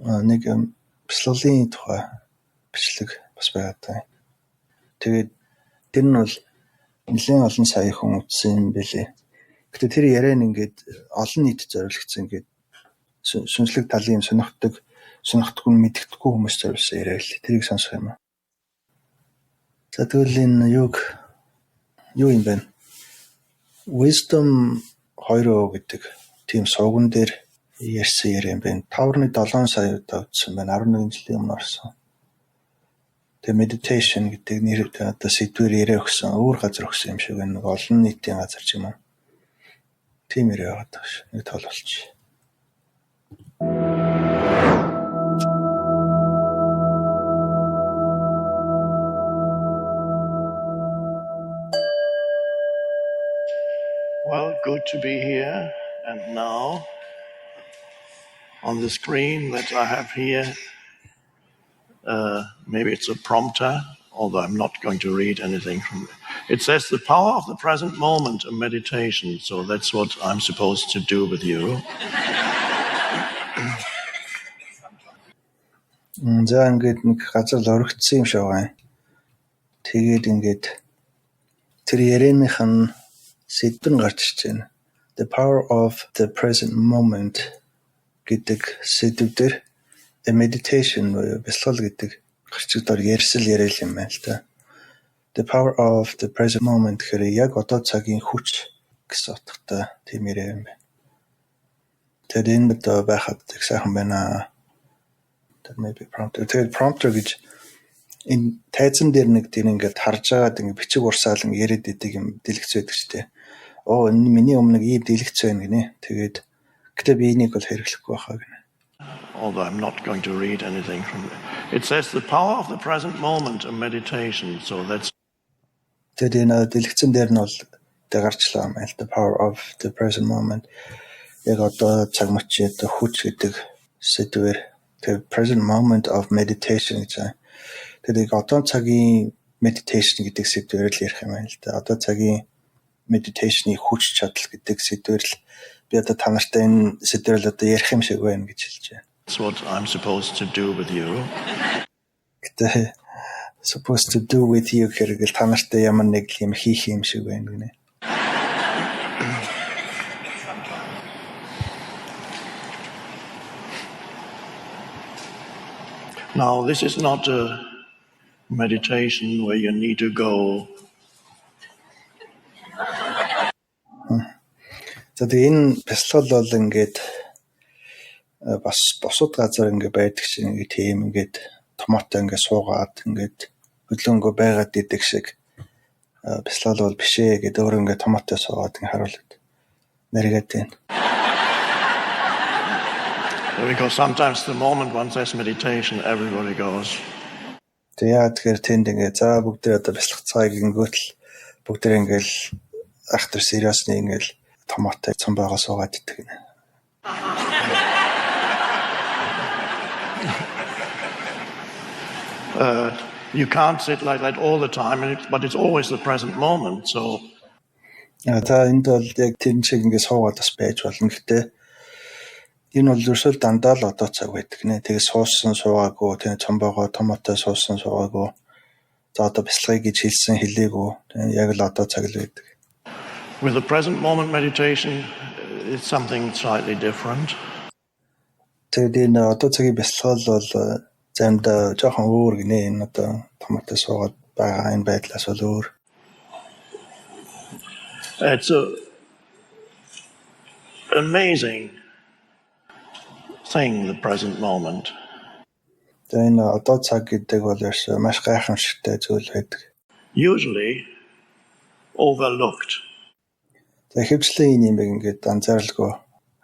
нэг бяцлаглалын тухай бичлэг бас байгаа даа. Тэгээд тэр нь бол нэлээд олон сая хүн үзсэн юм билээ. Гэтэ тэр яриан ингээд олон нийтэд зориулагдсан ингээд сүнслэг талын сонирхдаггүй мэддэхгүй хүмүүс зориулсан яриа л. Тэрийг сонсох юм. За тэгвэл энэ юу юм бэ? Wisdom 2 гэдэг тийм сууган дээр ярьсан яриа юм байна. 5.7 сая удаа үзсэн байна. 11 жилийн өмнө орсон. Тэгээ meditation гэдэг нэртэй одоо сэдвээр яриа өгсөн, өөр газар өгсөн юм шиг байна. Нэг олон нийтийн газар ч юм уу. Тийм яриа байгаа даа ш. Нэг тол болчих. Well, good to be here and now. On the screen that I have here, maybe it's a prompter, although I'm not going to read anything from it. It says the power of the present moment, a meditation. So that's what I'm supposed to do with you. За ингээд нэг газар л орогдсон юм шиг байна. Тэгээд ингээд тэр ярианых нь сэдвэн гарч ирж байна. The power of the present moment гэдэг сэдвээр a meditation бяцлал гэдэг гарчигдор ярьсал яриа юм байна л да. The power of the present moment гэхээр яг одоо цагийн хүч гэсэн утгатай тийм яриа юм байна. Тэгээд энэ одоо байхад их сайхан байна. Maybe prompter. Тэгээд prompter гэж энэ тайзан дээр нэг тийм ингээд харж байгаад ингээд бичиг урсаал ингээд яриад идэг юм дэлгэц байдаг ч тийм. Энэ миний өмнө ийм дэлгэц байна гинэ. Тэгээд гэтээ би энийг бол хэрэглэхгүй байхаа гинэ. Although I'm not going to read anything from it. It says the power of the present moment, a meditation. So that's Тэгээд энэ дэлгэцэн дээр нь бол гарчлаа юм байна. The power of the present moment. Яг одоо цаг мөчид хүч гэдэг сэдвээр the present moment of meditation гэж байна. Тэгээд одоо цагийн meditation гэдэг сэдвээр л ярих юм байна л да. Одоо цагийн meditation-ийн хүч чадал гэдэг сэдвээр л би одоо та нартай энэ сэдвээр л одоо ярих юм шиг байна гэж хэлж байна. That's what I'm supposed to do with you. Гэтэ supposed to do with you гэхэрэг та нартай ямар нэг юм хийх юм шиг байна гинэ. Now, this is not a meditation where you need to go. За тэгээ энэ бяцлал бол ингээд бас босод газар ингээд байдаг шиг ингээд тийм ингээд томоотой ингээд суугаад ингээд хөдөлгөөнгөө байгаад идэг шиг бяцлал бол биш ээ гэдэг өөр ингээд томоотой суугаад ингээд харуулдаг. Нэргээд байна. Because sometimes the moment one says meditation, everybody goes. Тэгэхээр тэнд ингээд за бүгдээ одоо бяцлагцгаая гингүүт л бүгдээ ингээд ахтар сериосны ингээд томоотой цом байгаа суугаад идэг гинэ. You can't sit like that all the time, but it's always the present moment. So. Та энд бол яг тэр шиг ингээд суугаад бас байж болно. Гэхдээ энэ бол ерөөсөө дандаа л одоо цаг байдаг нэ. Тэгээ суусан суугаагүй, тэгээ цомбоогоо томоотой суусан суугаагүй. За одоо бяцлагыг гэж хэлсэн хэлээгүй. Тэгээ яг л одоо цаг л байдаг. With the present moment meditation, it's something slightly different. Тэгээд энэ одоо цагийн бяцлал бол заримдаа жоохон өөр гинэ. Энэ одоо томоотой суугаад байгаа энэ байдлаас бол өөр. It's amazing thing, the present moment. Энэ одоо цаг гэдэг бол ерөөсөө маш гайхамшигтай зүйл байдаг. Usually overlooked. Хэвчлэн юм ингээд анзааралгүй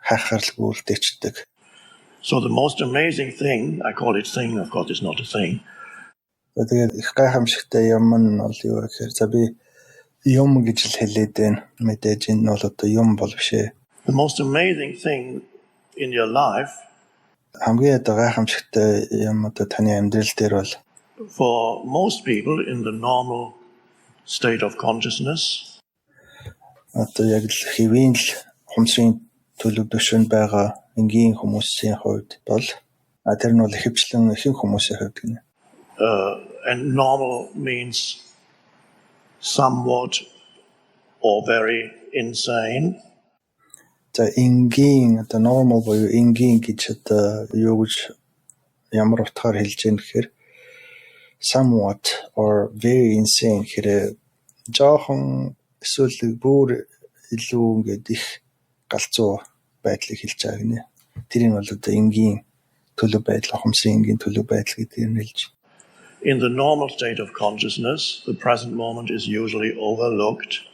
хайхарлгүй үлдээчдэг. So the most amazing thing, I call it thing, of course it's not a thing. Тэгээд их гайхамшигтай юм нь бол юу гэхээр за би юм гэж л хэлээд байна. Мэдээж энэ бол одоо юм бол биш ээ. The most amazing thing in your life хамгийн одоо гайхамшигтай юм одоо таны амьдрал дээр бол for most people in the normal state of consciousness одоо яг л хэвийн л хумсрын төлөв дэвшөнд байгаа энгийн хүмүүсийн хувьд бол Тэр нь бол ихэвчлэн ихэнх хүмүүсийн хувьд гэнэ. And normal means somewhat or very insane. За энгийн одоо normal буюу энгийн гэж одоо юу гэж ямар утгаар хэлж яах гэхээр somewhat or very insane гэхээр жоохон эсвэл бүр илүү ингээд их галзуу байдлыг хэлж байгаа гинэ. Тэрийг бол одоо энгийн төлөв байдал, ухамсарын энгийн төлөв байдал гэдгийг хэлж. In the normal state of consciousness, the present moment is usually overlooked.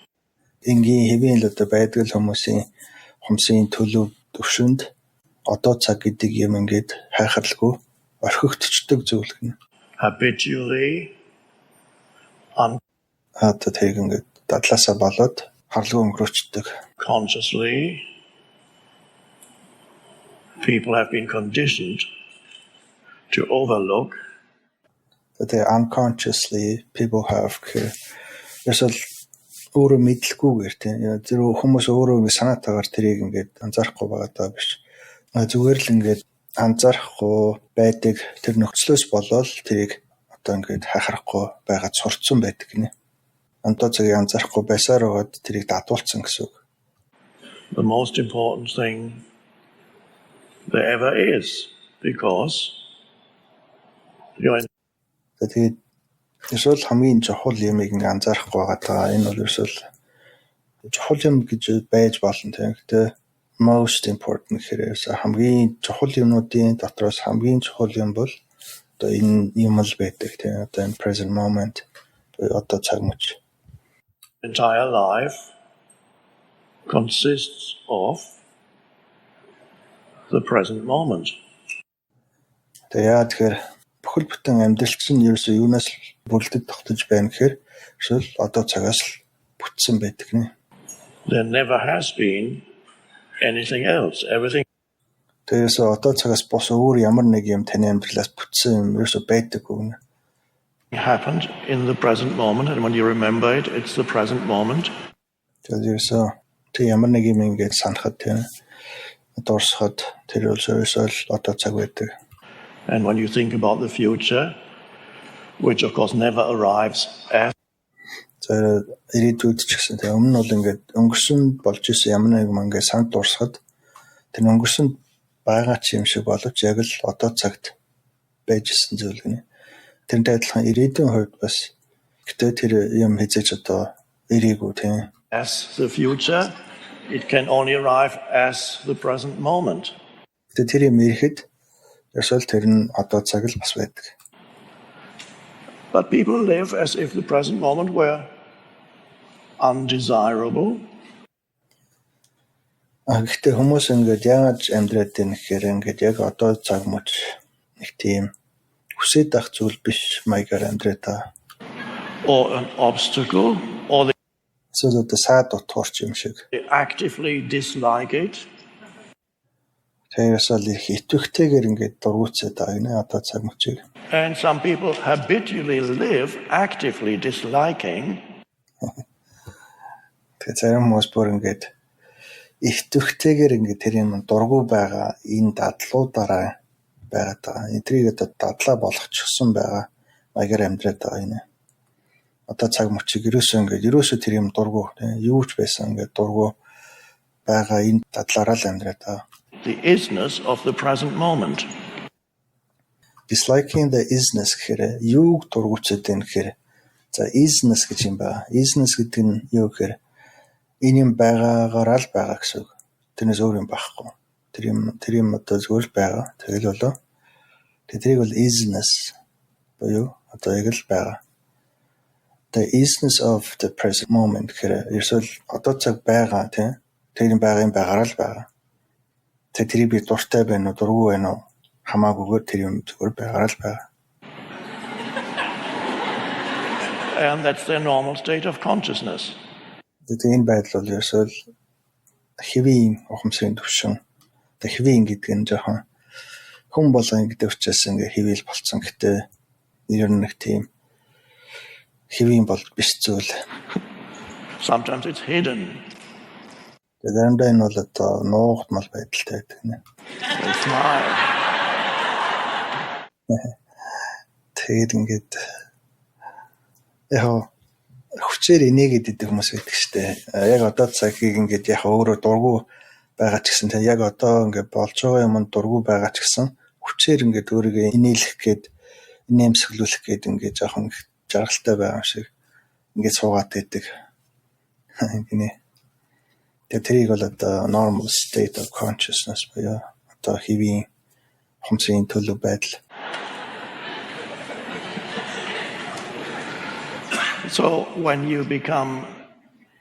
Энгийн хэвийн л одоо байдаг хүмүүсийн ухамсарын төлөв төвшөнд одоо цаг гэдэг юм ингээд хайхарлгүй орхигдчихдаг зүйл гэнэ. Habitually тэрийг ингээд дадлаасаа болоод харлгүй өнгөрөөчдөг. Consciously people have been conditioned to overlook. Unconsciously people have эсвэл өөрөө мэдлэггүйгээр тийм тэр хүмүүс өөрөө ингэ санаатаагаар тэрийг ингээд анзаарахгүй байгаа даа биш. Зүгээр л ингээд анзаарахгүй байдаг тэр нөхцлөөс болоод тэрийг одоо ингээд хайхрахгүй байгаад сурцсан байдаг гинэ. Одоо цагийг анзаарахгүй байсаар байгаад тэрийг дадуулсан гэсэн үг. The most important thing there ever is, because тэгээд эсвэл хамгийн чухал юмыг ингээ анзаарахгүй байгаа. Энэ бол ерөөсөл чухал юм гэж байж болно тийм. Гэтэ most important гэхээр хамгийн чухал юмнуудын дотроос хамгийн чухал юм бол одоо энэ юм л байдаг тийм. Одоо энэ present moment одоо цаг мөч. Entire life consists of the present moment. Тэгэхээр бүхэл бүтэн амьдрал чинь ерөөсөө юунаас бүрдэж тогтож байна гэхээр эсвэл одоо цагаас л бүтсэн байдаг нэ. There never has been anything else. Everything. Тэрээс одоо цагаас бос өөр ямар нэг юм таны амьдралаас бүтсэн юм ерөөсөө байдаггүй. Happened in the present moment, and when you remember it, it's the present moment. Тэрээс тэг ямар нэг юм ингээд санахад тийм дурсахад тэр ерөөсөө одоо цаг байдаг. And when you think about the future, which of course never arrives as ирээдүйд ч гэсэн тийм өмнө нь бол ингээд өнгөрсөн болж исэн ямар нэг юм ингээд санд дурсахад тэр өнгөрсөн байгаа ч юм шиг боловч яг л одоо цагт байж исэн зүйл гэнэ. Тэрнтэй адилхан ирээдүйн хувьд бас гэтээ тэр юм хэзээж одоо ирээгүй тийм. As the future, it can only arrive as the present moment. Тэр юм ирэхэд эсвэл тэр нь одоо цаг л бас байдаг. But people live as if the present moment were undesirable. Гэхдээ хүмүүс ингээд яаж амьдраад байна гэхээр ингээд яг одоо цаг мөч нэг тийм хүсэж ах зүйл биш маягаар амьдраад та. Or an obstacle, or эсвэл одоо саад утгаарч юм шиг. they actively dislike it. Тэрээс л их итгэвтэйгээр ингээд дургуцаад байгаа нэ одоо цаг мөчийг. And some people habitually live actively disliking. Тэгээ зарим хүмүүс бүр ингээд итгэвтэйгээр ингээд тэр юм дургу байгаа энэ дадлуудаараа байгаад байгаа. Эдрийг одоо дадлаа болгочихсон байгаа маягаар амьдраад байгаа юм. Одоо цаг мөчийг ерөөсөө тэр юм дургу юу ч байсан ингээд дургу байгаа энэ дадлаараа л амьдраад байгаа. The isness of the present moment. Disliking the isness гэхээр юуг дургуцаад байна гэхээр за isness гэж юм ба. Isness гэдэг нь юу гэхээр энэ юм байгаагаараа л байгаа гэсэн үг. Тэрнээс өөр юм байхгүй. Тэр юм одоо зүгээр л байгаа. Тэгэл болоо. Тэрийг бол isness буюу одоо яг л байгаа. The isness of the present moment гэхээр ерөөсөл одоо цаг байгаа тийм. Тэр юм байгаа юм байгаараа л байгаа. Тэр би дуртай байна уу, дургүй байна уу хамаагүйгээр тэр юм зүгээр байгаараа л байгаа. And that's their normal state of consciousness. Энэ байдал бол ерөөсөө хэвийн ухамсарын төвшин. Хэвийн гэдэг нь жоохон хүн болгон гэдэг учраас ингээ хэвээл болцсон гэхдээ ер нь нэг тийм хэвийн бол биш зүйл. Sometimes it's hidden. Заримдаа энэ бол одоо нуугдмал байдалтай байдаг нэ. They smile. Тэгээд ингээд яг хүчээр инээгээд идэг хүмүүс байдаг штэ. Яг одоо цагийг ингээд яг өөрөө дургу байгаа ч гэсэн яг одоо ингээд болж байгаа юмд дургу байгаа ч гэсэн хүчээр ингээд өөрийгөө инээлэх гээд инээмсэглүүлэх гээд ингээд жоохон жаргалтай байгаа юм шиг ингээд суугаад байдаг. Гинэ. Тэгээд тэрийг бол одоо normal state of consciousness буюу одоо хэвийн хумсын төлөв байдал. So when you become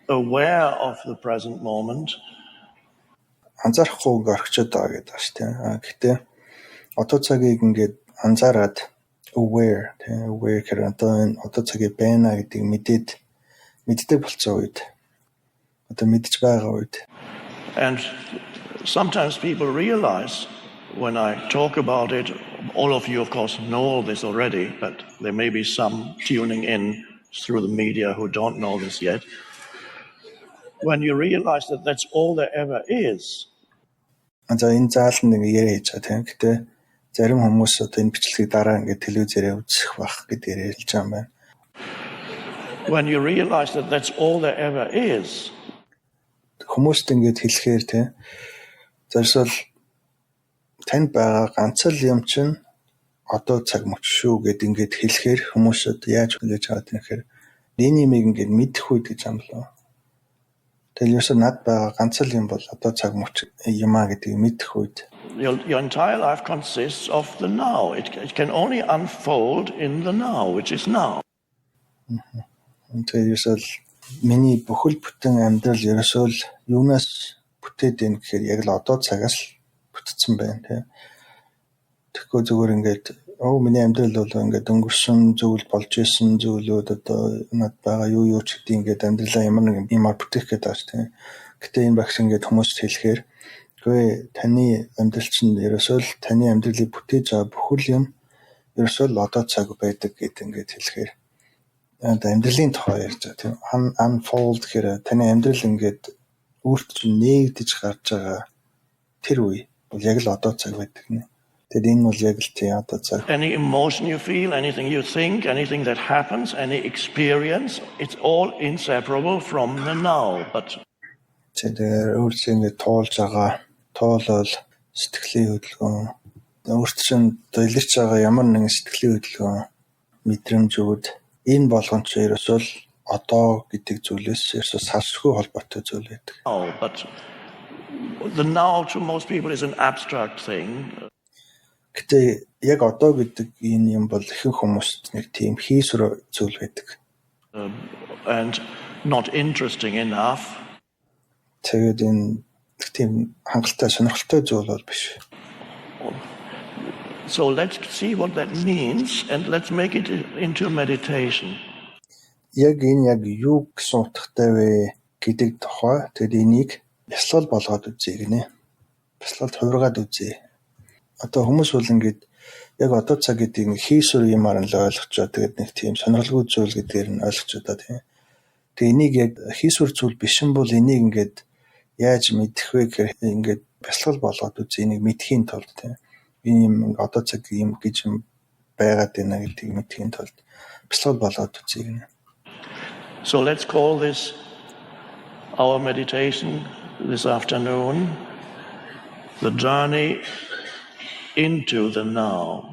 aware of the present moment, анзаарахгүй орчод байгаа гэдэг ба шүү дээ. Гэхдээ одоо цагийг ингээд анзаараад aware гэхээр одоо цагийг байна гэдгийг мэддэг болцсон үед одоо мэдж байгаа үед. And sometimes people realize when I talk about it, all of you of course know this already, but there may be some tuning in through the media who don't know this yet. When you realize that that's all there ever is. За энэ заалт нэг яриа хийж байгаа тийм. Гэтэ зарим хүмүүс одоо энэ бичлэгийг дараа ингээд телевизээрээ үзэх бах гэдгээр ярьж байгаа юм байна. When you realize that that's all there ever is. Хүмүүст ингээд хэлэхээр тийм. Зарисвал танд байгаа ганц л юм чинь одоо цаг мөч шүү гэд ингээд хэлэхээр хүмүүсд яаж хүлээж аваад нэхэр энэ юмыг ингээд мэдэх үед гэж юм болов. Тэгэл юусаа над байгаа ганц л юм бол одоо цаг мөч юм а гэдгийг мэдэх үед. Your entire life consists of the now. It can only unfold in the now, which is now. Тэгээд юусаа миний бүхэл бүтэн амьдрал ерөөсөө л юунаас бүтээд байна гэхээр яг л одоо цагаас л бүтцэн байна тийм. Тэгэхгүй зүгээр ингээд миний амьдрал бол ингээд өнгөрсөн зүйл болж исэн зүйлүүд одоо над байгаа юу ч гэдэг ингээд амьдралаа ямар нэг юмар бүтээх гээд байгаа тийм. Гэтэ энэ багш ингээд хүмүүст хэлэхээр үгүй таны амьдрал чинь ерөөсөө л таны амьдралыг бүтээж байгаа бүхэл юм ерөөсөө л одоо цаг байдаг гэдэг ингээд хэлэхээр амьдралын тухай ярьж байгаа тийм. Unfold гэхээр таны амьдрал ингээд өөрт чинь нээгдэж гарч байгаа тэр үе бол яг л одоо цаг байдаг нэ. Тэгэд энэ бол яг л тийм одоо цаг. Any emotion you feel, anything you think, anything that happens, any experience, it's all inseparable from the now. But тэгээд өөрсдөө ингээд туулж байгаа тоолол сэтгэлийн хөдөлгөөн өөрт чинь илэрч байгаа ямар нэгэн сэтгэлийн хөдөлгөөн мэдрэмжүүд энэ болгон ч ерөөсөө л одоо гэдэг зүйлээс ерөөсөө салшгүй холбоотой зүйл байдаг. But the now to most people is an abstract thing. Гэтэ яг одоо гэдэг энэ юм бол ихэнх хүмүүст нэг тийм хийсвэр зүйл байдаг. And not interesting enough. Тэгээд энэ тийм хангалттай сонирхолтой зүйл бол биш. So let's see what that means and let's make it into a meditation. Яг юу гэсэн утгатай вэ гэдэг тухай тэгээд энийг бясалгал болгоод үзье гинэ. Бясалгалд хувиргаад үзье. Одоо хүмүүс бол ингээд яг одоо цаг гэдэг нэг хийсвэр юмар нь л ойлгочоо тэгээд нэг тийм сонирхолтой зүйл гэдгээр нь ойлгочоо та тийм. Тэгээ энийг яг хийсвэр зүйл биш юм бол энийг ингээд яаж мэдэх вэ гэхээр ингээд бясалгал болгоод үзье энийг мэдхийн тулд тийм. Энэ юм одоо цаг юм гэж юм байгаад байна гэдгийг мэдхийн тулд бясалгал болгоод үзье гинэ. So let's call this our meditation this afternoon, the journey into the now.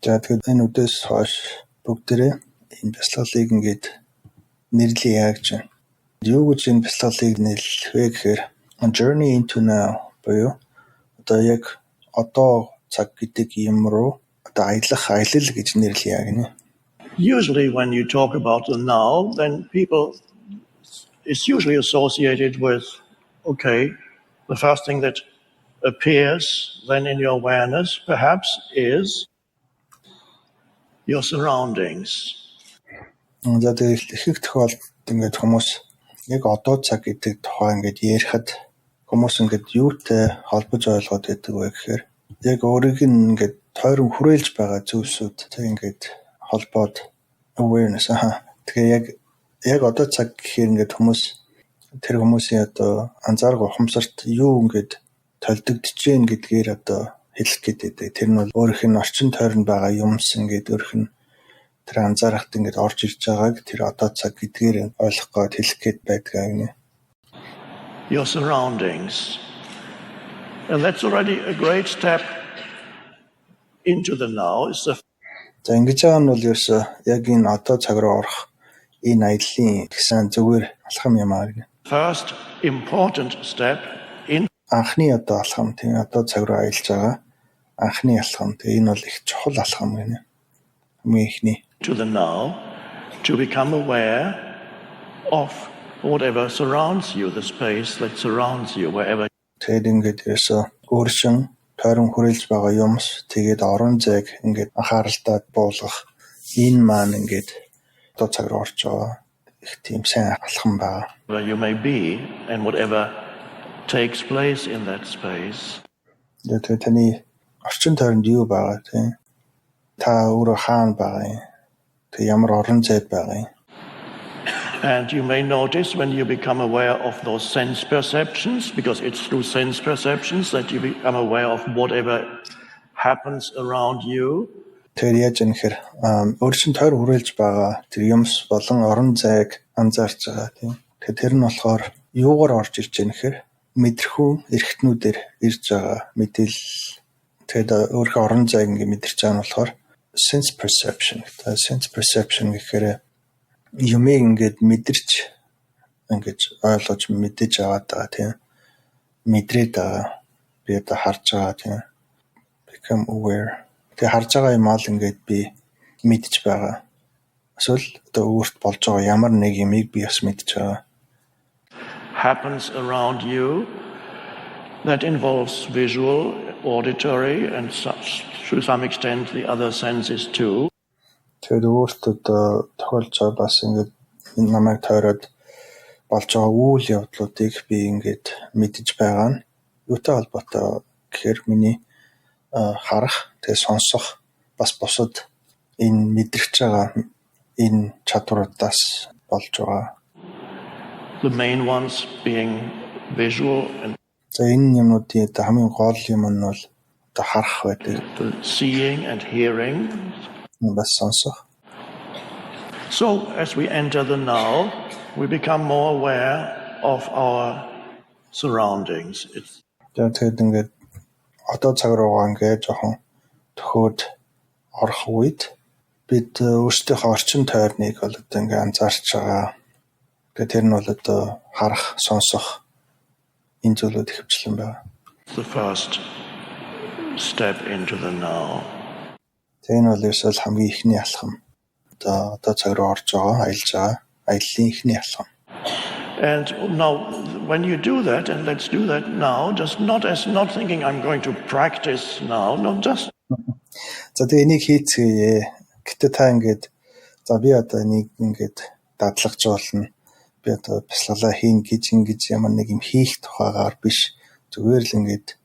За тэгээд энэ үдээс хойш бүгдээрээ энэ бясалгалыг ингээд нэрлэе яаж байна. Юу гэж энэ бясалгалыг нэрлэх вэ гэхээр journey into now буюу одоо яг одоо цаг гэдэг юм руу одоо аялал гэж нэрлэе гэнэ. Usually when you talk about the now, then it's usually associated with, okay, the first thing that appears then in your awareness perhaps is your surroundings. За тэгээд их тохиолдолд ингээд хүмүүс яг одоо цаг гэдэг тухай ингээд ярихад хүмүүс ингээд юутай холбож ойлгоод байдаг вэ гэхээр яг өөрийг ингээд тойрон хүрээлж байгаа зүйлсүүд тэг ингээд холбоод awareness тэгээ яг одоо цаг гэхээр ингээд хүмүүс тэр хүмүүсийн одоо анзаарга ухамсарт юу ингээд толдогдож гин гэдгээр одоо хэлэх гэдэг. Тэр нь бол өөрийнх нь орчин тойронд байгаа юмс ингээд өөрийнх нь тэр анзаарахад ингээд орж ирж байгааг тэр одоо цаг гэдгээр ойлгох гээд хэлэх гээд байдгаа гинэ. Your surroundings. And that's already a great step into the now. За ингэж байгаа нь бол ерөөсөө яг энэ одоо цаг руу орох энэ аяллаа гэсэн зүгээр алхам юм аа гинэ. First important step in анхны одоо алхам тийм одоо цаг руу аялж байгаа анхны алхам. Тэгээ энэ бол их чухал алхам гинэ. Хамгийн ихний to the now, to become aware of whatever surrounds you, the space that surrounds you, wherever. Тэгээд ингээд ерөөсөө өөршин тойрон хүрээлж байгаа юмс тэгээд орон зайг ингээд анхааралтай буулгах энэ маань ингээд одоо цаг руу орж байгаа их тийм сайн алхам байна. Where you may be and whatever takes place in that space. Тэгээд таны орчин тойронд юу байгаа тийм та өөрөө хаана байгаа юм? Тэг ямар орон зайд байгаа юм? And you may notice when you become aware of those sense perceptions, because it's through sense perceptions that you become aware of whatever happens around you. Тэгээд яаж нэхэр өөрчлөн тойр хүрээлж байгаа тэр юмс болон орон зайг анзаарч байгаа тийм. Тэгээд тэр нь болохоор юугаар орж ирж байгаа нэхэр мэдрэхүү эргэтнүүдээр ирж байгаа мэдээлэл. Тэгээд өөрийнхөө орон зайг ингэ мэдэрч байгаа нь болохоор sense perception. Sense perception гэхээр юмыг ингээд мэдэрч ингэж ойлгож мэдэж аваад байгаа тийм. Мэдрээд байгаа. Би одоо харж байгаа тийм. Become aware. Тэгээ харж байгаа юм аа л ингээд би мэдж байгаа. Эсвэл одоо өөрт болж байгаа ямар нэг юмыг би бас мэдж байгаа. Happens around you that involves visual, auditory and such, to some extent the other senses too. Тэгээд өөрт одоо тохиолж байгаа бас ингээд энэ намайг тойроод болж байгаа үйл явдлуудыг би ингээд мэдж байгаа нь юутай холбоотой гэхээр миний харах, тэгээ сонсох бас бусад энэ мэдрэгч байгаа энэ чадваруудаас болж байгаа. The main ones being visual and за энэ юмнуудын хамгийн гол юм нь бол одоо харах байдаг. Seeing and hearing. бас сонсох. So as we enter the now, we become more aware of our surroundings. Тэгээд ингээд одоо цаг руугаа ингээд жоохон төхөөд орох үед бид өөрсдийнхөө орчин тойрныг бол одоо ингээд анзаарч байгаа. Тэгээд тэр нь бол одоо харах, сонсох энэ зүйлүүд ихэвчлэн байна. The first step into the now. Энэ бол ерөөсөө хамгийн ихний алхам. Одоо цаг руу орж байгаа, аялж байгаа, аяллаа ихний алхам. And now when you do that, and let's do that now, just not thinking I'm going to practice now, not just. За тэгээ энийг хийцгээе. Гэтэ та ингээд за би одоо энийг ингээд дадлагч болно. Би одоо бясалгалаа хийн гэж ингэж ямар нэг юм хийх тухайгаар биш. Зүгээр л ингээд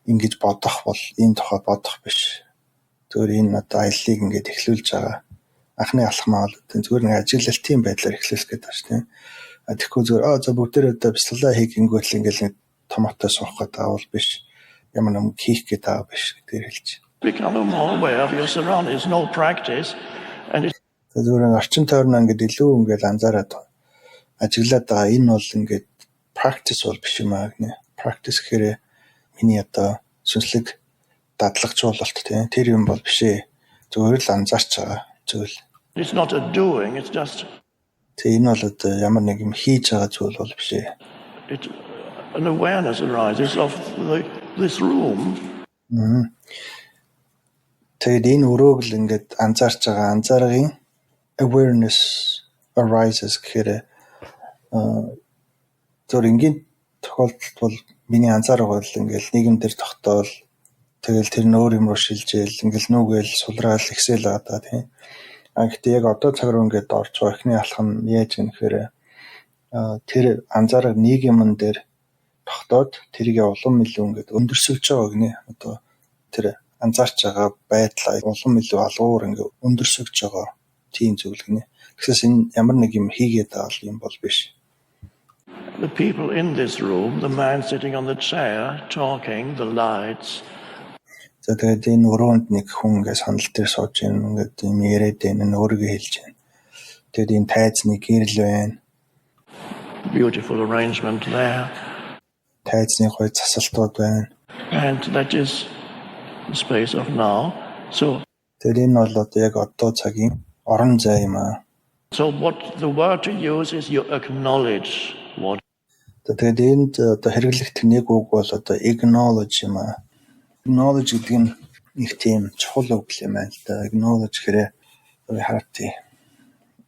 ингэж бодох бол энэ тухай бодох биш. Зүгээр энэ одоо аяллыг ингээд эхлүүлж байгаа. Анхны алхмаа бол зүгээр нэг ажиглалтын байдлаар эхлүүлэх гэдэг байна шүү дээ. Тэгэхгүй зүгээр за бүгдээрээ одоо бясалгалаа хийх гингүүт л ингээд томоотой суух гэдэг аавал биш. Ямар нэг хийх гэдэг аав биш гэдгээр хэлж. Become more aware of your surroundings, no practice and зүгээр орчин тойрноо ингээд илүү ингээд анзаараад ажиглаад байгаа. Энэ бол ингээд practice бол биш юм аа гинэ. Practice гэхээр миний одоо сүнслэг дадлагч бололт тийм тэр юм бол биш ээ. Зүгээр л анзаарч байгаа зүйл. It's not a doing, it's just энэ бол одоо ямар нэг юм хийж байгаа зүйл бол биш ээ. It an awareness arises of this room. Тэгээд энэ өрөөг л ингээд анзаарч байгаа анзааргын awareness arises гэхээр зөв ингийн тохиолдолд бол миний анзаарга бол ингээд нийгэм дээр тогтоол тэгэл тэр нөр юм руу шилжээл ингээл нүгэл сулраал ихсэл байгаа да тийм. Гэхдээ яг одоо цаг руу ингээд орж байгаа ихний алхам яаж юм гэхээр тэр анзаарга нийгэмэн дээр тогтоод тэрийг улам илүү ингээд өндөрсөж байгаа гинэ. Одоо тэр анзаарч байгаа байдлаа улам илүү алгуур ингээд өндөрсөж байгаа тийм зүйл гинэ. Тэгсээс энэ ямар нэг юм хийгээд байгаа юм бол биш. The people in this room, the man sitting on the chair talking, the lights. За тэгээд энэ өрөөнд нэг хүн ингээд санал дээр сууж байна. Ингээд юм яриад байна, өөрийгөө хэлж байна. Тэгээд энэ тайзны гэрэл байна. Beautiful arrangement there. Тайзны гоё засалтууд байна. And that is the space of now. So Тэгээд энэ бол одоо яг одоо цагийн орон зай юм аа. So what the word to use is you acknowledge what. Тэгээд энд одоо хэрэглэх тэр нэг үг бол одоо acknowledge юм аа. Acknowledge гэдэг нь их тийм чухал үг юм байна л да. Acknowledge гэхээр харатыг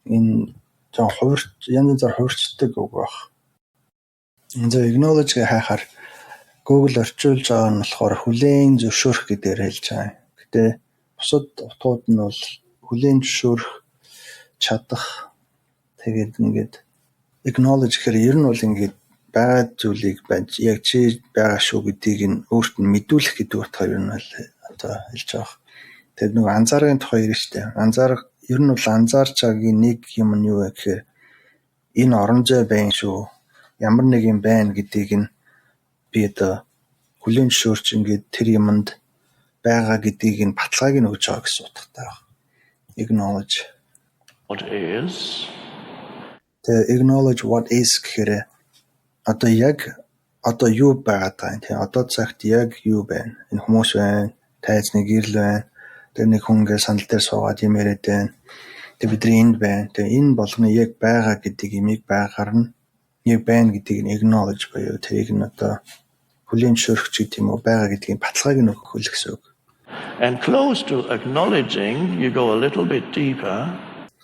энэ жоо янз бүр хувирчдаг үг баг. Энэ зөв acknowledge-г хайхаар Google орчуулж байгаа нь болохоор хүлээн зөвшөөрөх гэдгээр хэлж байгаа. Гэтэ бусад утгууд нь бол хүлээн зөвшөөрөх, чадах тэгээд ингээд acknowledge гэхээр ер нь бол ингээд байгаа зүйлийг яг чи байгаа шүү гэдгийг нь өөрт нь мэдүүлэх гэдэг утгаар ер нь бол одоо хэлж байгаа. Тэгээд нөгөө анзааргын тухай ярина шүү дээ. Анзаарга ер нь бол анзаарч байгаагийн нэг юм нь юу вэ гэхээр энэ орон зай байна шүү. Ямар нэг юм байна гэдгийг нь би одоо хүлээн зөвшөөрч ингээд тэр юмд байгаа гэдгийг нь баталгааг нь өгж байгаа гэсэн утгатай байна. Acknowledge. What is? Acknowledge what is гэхээр одоо яг одоо юу байгаад байгаа юм тийм одоо цагт яг юу байна? Энэ хүмүүс байна, тайзны гэрэл байна. Тэр нэг хүн ингээд сандал дээр суугаад юм яриад байна. Тэг бидний энд байна. Тэг энэ болгоно яг байгаа гэдэг имийг байгаар нь яг байна гэдгийг нь acknowledge буюу тэрийг нь одоо хүлээн зөвшөөрөх гэдэг юм уу байгаа гэдгийг баталгааг нь өгөх гэсэн үг. And close to acknowledging, you go a little bit deeper.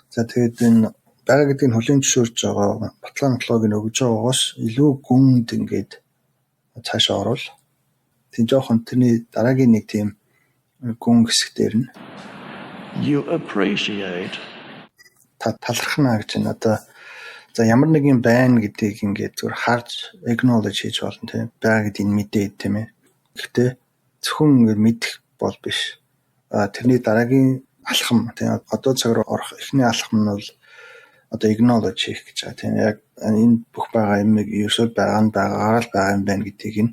За тэгээд энэ байгаа гэдгийг нь хүлээн зөвшөөрж байгаа баталгааг нь өгж байгаагаас илүү гүнд ингээд цаашаа орвол тийм жоохон тэрний дараагийн нэг тийм гүн хэсгээр нь you appreciate. Талархна гэж байна. Одоо за ямар нэг юм байна гэдгийг ингээд зүгээр харж acknowledge хийж болно тийм байгаа гэдгийг мэдээд тийм ээ. Гэхдээ зөвхөн ингээд мэдэх бол биш. Тэрний дараагийн алхам тийм одоо цаг руу орох эхний алхам нь бол одоо acknowledge хийх гэж байгаа тийм яг энэ бүх байгаа юмыг ерөөсөө байгаа нь байгаагаар л байгаа юм байна гэдгийг нь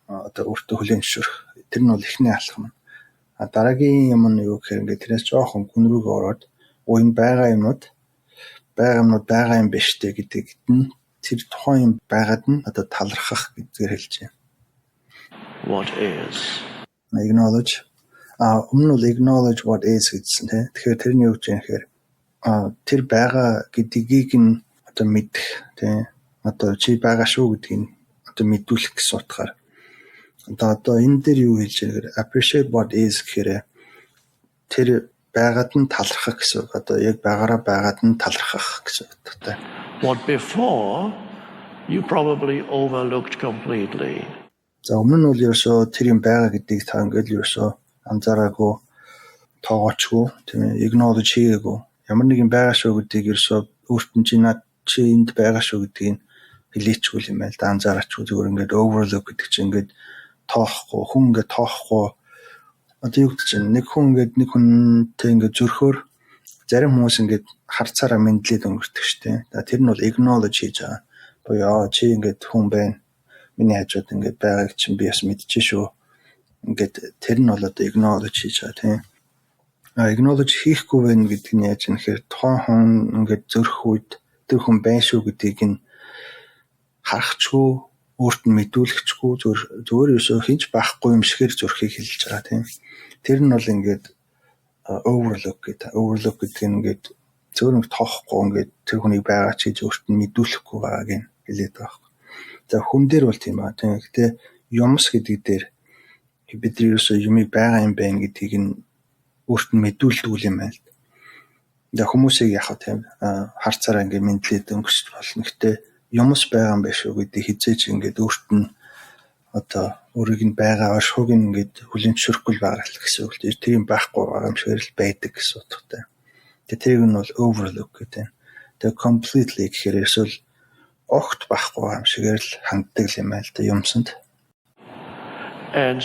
одоо өөртөө хүлээн зөвшөөрөх. Тэр нь бол эхний алхам. Дараагийн юм нь юу гэхээр ингээд тэрнээс жоохон гүн рүүгээ ороод энэ байгаа юмнууд байгаа юм биш үү гэдэгт нь тэр тухайн юм байгаад нь одоо талархах гэдгээр хэлж байна. What is? Acknowledge. Өмнө нь acknowledge what is гэсэн тийм. Тэгэхээр тэрний юу гэж юм гэхээр тэр байгаа гэдгийг нь одоо мэдэх тийм. Одоо чи байгаа шүү гэдгийг нь одоо мэдүүлэх гэсэн утгаар. Одоо энэ дээр юу хэлж байгаа гэхээр appreciate what is гэхээр тэр байгаад нь талархах гэсэн үг. Одоо яг байгаараа байгаад нь талархах гэсэн утгатай. What before you probably overlooked completely. За өмнө нь бол ерөөсөө тэр юм байгаа гэдгийг та ингээд ерөөсөө анзаараагүй, тоогоочгүй, тийм ээ, acknowledge хийгээгүй. Ямар нэг юм байгаа шүү гэдгийг ерөөсөө өөрт нь чи энд байгаа шүү гэдгийг хэлээчгүй юм байл да анзаараачгүй зүгээр ингээд overlook гэдэг чинь ингээд тоохгүй, хүн ингээд тоохгүй. Одоо юу гэдэг чинь нэг хүн ингээд нэг хүнтэй ингээд зөрхөөр зарим хүмүүс ингээд харцаараа мэдлээд өнгөрдөг штеп. Тэр нь бол acknowledge хийж байгаа. Боёо чи ингээд хүн байна. Миний хажууд ингээд байгааг чинь би бас мэдчихэ шүү. Ингээд тэр нь бол одоо acknowledge хийж байгаа тийм. Acknowledge хийхгүй байх гэдэг нь яаж юм гэхээр тухайн хүн ингээд зөрөх үед тэр хүн байна шүү гэдгийг нь харахчгүй, өөрт нь мэдүүлэхчгүй зүгээр ерөөсөө хинч байхгүй юм шигээр зөрхийг хэлж байгаа тийм. Тэр нь бол ингээд overlook гэдэг нь ингээд зөөр нэг тоохгүй ингээд тэр хүнийг байгаа чи өөрт нь мэдүүлэхгүй байгааг нь хэлээд байгаа. За хүн дээр бол тийм аа тийм. Гэтэ юмс гэдэг дээр бид ерөөсөө юмыг байгаа юм байна гэдгийг нь өөрт нь мэдүүлдэг юм байна л. За хүмүүсийг яхаа тийм харцаараа ингээд мэдлээд өнгөрч болно. Гэтэ юмс байгаа юм биш үү гэдэг хизээч ингээд өөрт нь одоо өөрийг нь байгаа оршихуйг нь ингээд хүлээн зөвшөөрөхгүй байгаа л гэсэн үг. Тэр юм байхгүй байгаа юм шиг л байдаг гэсэн утгатай. Тэрийг нь бол overlook гэдэг. Тэгээ completely гэхээр эсвэл огт байхгүй юм шигээр л ханддаг юм байл та юмсанд. And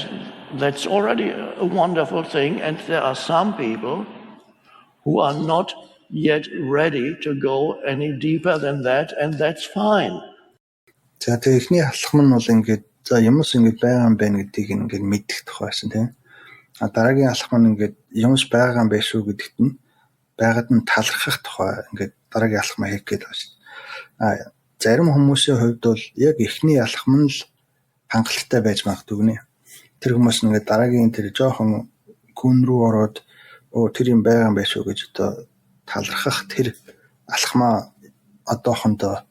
that's already a wonderful thing, and there are some people who are not yet ready to go any deeper than that, and that's fine. За тэгээ ихний алхам нь бол ингээд За юмс ингэж байгаа юм байна гэдгийг ингэж мэдэх тухайсан тийм. Дараагийн алхам нь ингэж юмс байгаа юм байх шүү гэдэгт нь байгаад нь талархах тухай ингэж дараагийн алхмаа хийх гээд байна шүү. Зарим хүмүүсийн хувьд бол яг эхний алхам нь л хангалттай байж магадгүй гинэ. Тэр хүмүүс ингээд дараагийн тэр жоохон гүн рүү ороод тэр юм байгаа юм байх шүү гэж одоо талархах тэр алхмаа одоохондоо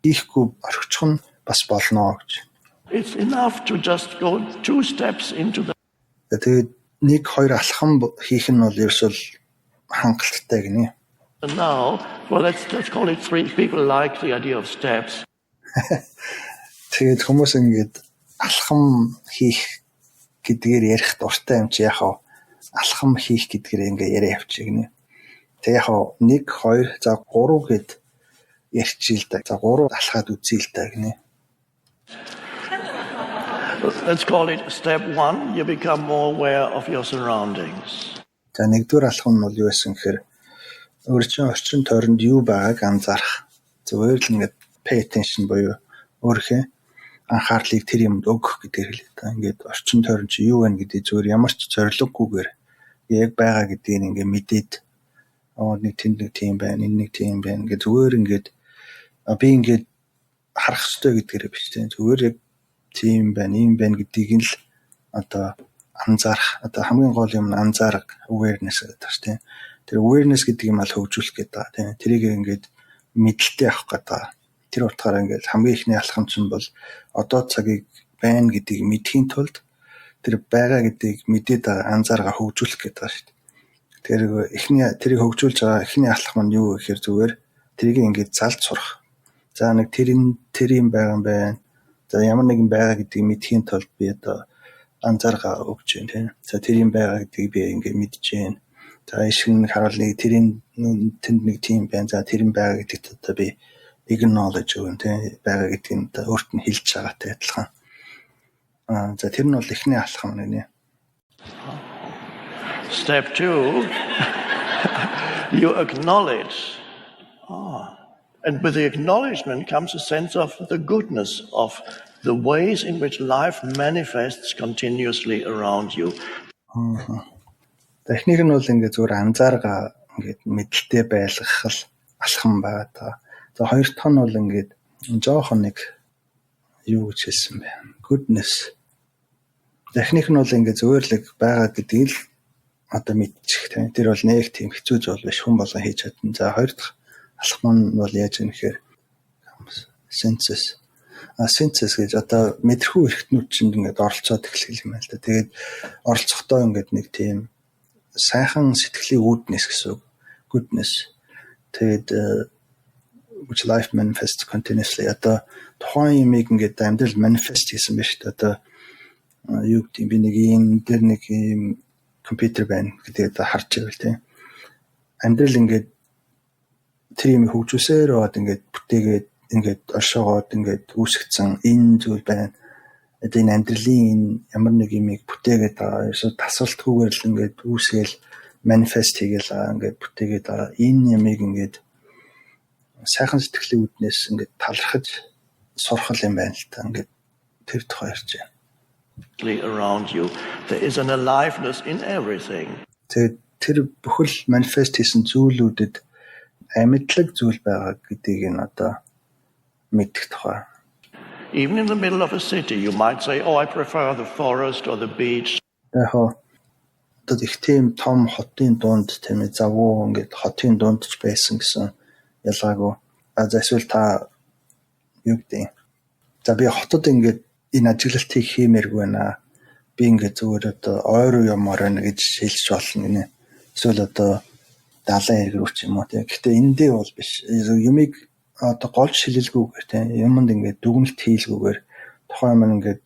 хийхгүй орчих нь бас болно гэж. It's enough to just go 2 steps into the. Тэгээд 1-2 алхам хийх нь бол ерөөсөл хангалттай гинэ. And now, well, let's call it 3. People like the idea of steps. Тэгээд хүмүүс ингээд алхам хийх гэдгээр ярих дуртай юм чи яхаа алхам хийх гэдгээр ингээ яриа явчих гинэ. Тэг яхаа 1 2 за 3 гэд ярьчихил та. За 3 алхаад үзье л та гинэ. Let's call it step 1. You become more aware of your surroundings. За 1-р алхам нь бол юу байсан гэхээр өөрийн орчин тойронд юу байгааг анзаарах. Зүгээр л ингээд pay attention буюу өөрийнхөө анхаарлыг тэр юмд өгөх гэдгээр хэлээ та. Ингээд орчин тойрон чи юу байна гэдгийг зүгээр ямар ч зориггүйгээр яг байгаа гэдгийг ингээд мэдээд нэг тэнд нэг тийм байна, энэ нэг тийм байна гэж зүгээр ингээд би ингээд харах хэрэгтэй гэдгээрээ биш тийм. Зүгээр яг тийм байна, ийм байна гэдгийг нь л одоо анзаарах. Одоо хамгийн гол юм нь анзаарах awareness гэдэг тийм. Тэр awareness гэдэг юм ал хөгжүүлэх гэдэг та тийм. Тэрийг ингээд мэдлэлтэй авах гэдэг. Тэр утгаараа ингээд хамгийн ихний алхам чинь бол одоо цагийг байна гэдгийг мэдхийн тулд тэр байгаа гэдгийг мэдээд анзааргаа хөгжүүлэх гэдэг шүү дээ. Тэр эхний тэрийг хөгжүүлж байгаа эхний алхам нь юу гэхээр зүгээр тэрийг ингээд залж сурах. За нэг тэр юм байгаа юм байна. За ямар нэгэн байгаа гэдгийг мэдхийн тулд би одоо анзааргаа өгч जैन тийм. За тэр юм байгаа гэдгийг би ингээд мэдж जैन. За ишин харуулъя тэрийн тэнд нэг тийм байна. За тэр юм байгаа гэдэгт одоо би acknowledge өгөн тийм байгаа гэдгийг нь өөрт нь хэлж байгаатай адилхан. За тэр нь бол эхний алхам нэ. Step 2, you acknowledge. And with the acknowledgement comes a sense of the goodness of the ways in which life manifests continuously around you. Техник нь бол ингээд зүгээр анзааргаа ингээд мэдлэлтэй байлгах л алхам байгаа та. За хоёр дахь нь бол ингээд жоохон нэг юу гэж хэлсэн бэ? Goodness. Техник нь бол ингээд зүгээр л байгаа гэдгийг л одоо мэдчих тийм. Тэр бол нэг тийм хэцүү зүйл биш, хүн болгон хийж чадна. За хоёр дахь алхам нь бол яаж юм гэхээр senses. Senses гэж одоо мэдрэхүй эрхтнүүд чинь ингээд оролцоод эхлэх юм байна л да. Тэгээд оролцохдоо ингээд нэг тийм сайхан сэтгэлийн үүднэс гэсэн үг. Goodness. Тэгээд which life manifests continuously. Одоо тухайн юмыг ингээд амьдрал manifest хийсэн байна шүү дээ. Одоо юу гэдэг би нэг юм дээр нэг юм компьютер байна гэдэг одоо харж байвал тийм. Амьдрал ингээд тэр юм хөгжүүлсээр аваад ингээд бүтээгээд ингээд оршоогоод ингээд үүсгэсэн энэ зүйл байна. Одоо энэ амьдралын энэ ямар нэг юмыг бүтээгээд байгаа. Эсвэл тасралтгүйгээр л ингээд үүсгээл манифест хийгээл ингээд бүтээгээд байгаа. Энэ юмыг ингээд сайхан сэтгэлийн үүднээс ингээд талархаж сурах юм байна л та. Ингээд тэр тухай ярьж байна. Around you, there is an aliveness in everything. Тэр бүхэл манифест хийсэн зүйлүүдэд амьдлаг зүйл байгаа гэдгийг нь одоо мэдэх тухай. Even in the middle of a city, you might say, "Oh, I prefer the forest or the beach." Яг их тийм том хотын дунд тийм ээ завгүй ингээд хотын дунд ч байсан гэсэн ялгаагүй. Эсвэл та юу гэдэг. За би хотод ингээд энэ ажиглалтыг хиймээргүй байна. Би ингээд зүгээр одоо ойр юмор байна гэж хэлж болно гинэ. Эсвэл одоо далайн эрг рүү ч юм уу тийм. Гэхдээ эндээ бол биш. Юмыг одоо голж шилэлгүйгээр тийм юмд ингээд дүгнэлт хийлгүйгээр тухайн юм ингээд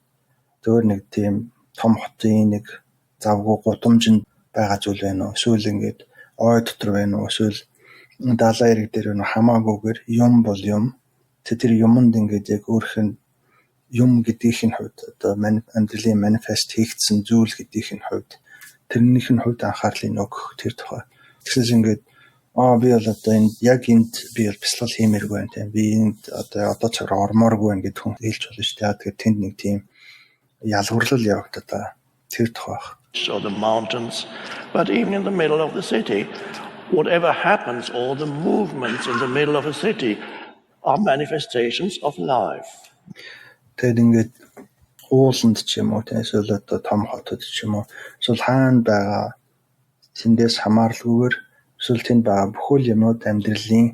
зөөр нэг тийм том хотын нэг завгүй гудамжинд байгаа зүйл байна уу? Эсвэл ингээд ой дотор байна уу? Эсвэл далайн эрг дээр байна уу? Хамаагүйгээр юм бол юм. Тэр юмд ингээд яг өөрх нь юм гэдгийнх нь хувьд одоо амьдралын манифест хийгдсэн зүйл гэдгийнх нь хувьд тэрнийх нь хувьд анхаарлыг өгөх тэр тухай. Тэгэхээр ингээд би бол одоо яг энд би бол бясалгал хиймээргүй байна тийм. Би энд одоо цагаар ормооргүй байна гэдээ хүн хэлж болно шүү дээ. Тэгэхээр тэнд нэг тийм ялгуурлал явагдаад байгаа. Тэр тухай. Or the mountains, but even in the middle of the city, whatever happens, all the movements in the middle of a city are manifestations of life. Тэгээд ингээд ууланд ч юм уу тийм эсвэл одоо том хотод ч юм уу эсвэл хаана байгаа тэндээс хамааралгүйгээр эсвэл тэнд байгаа бүхэл юмуд амьдралын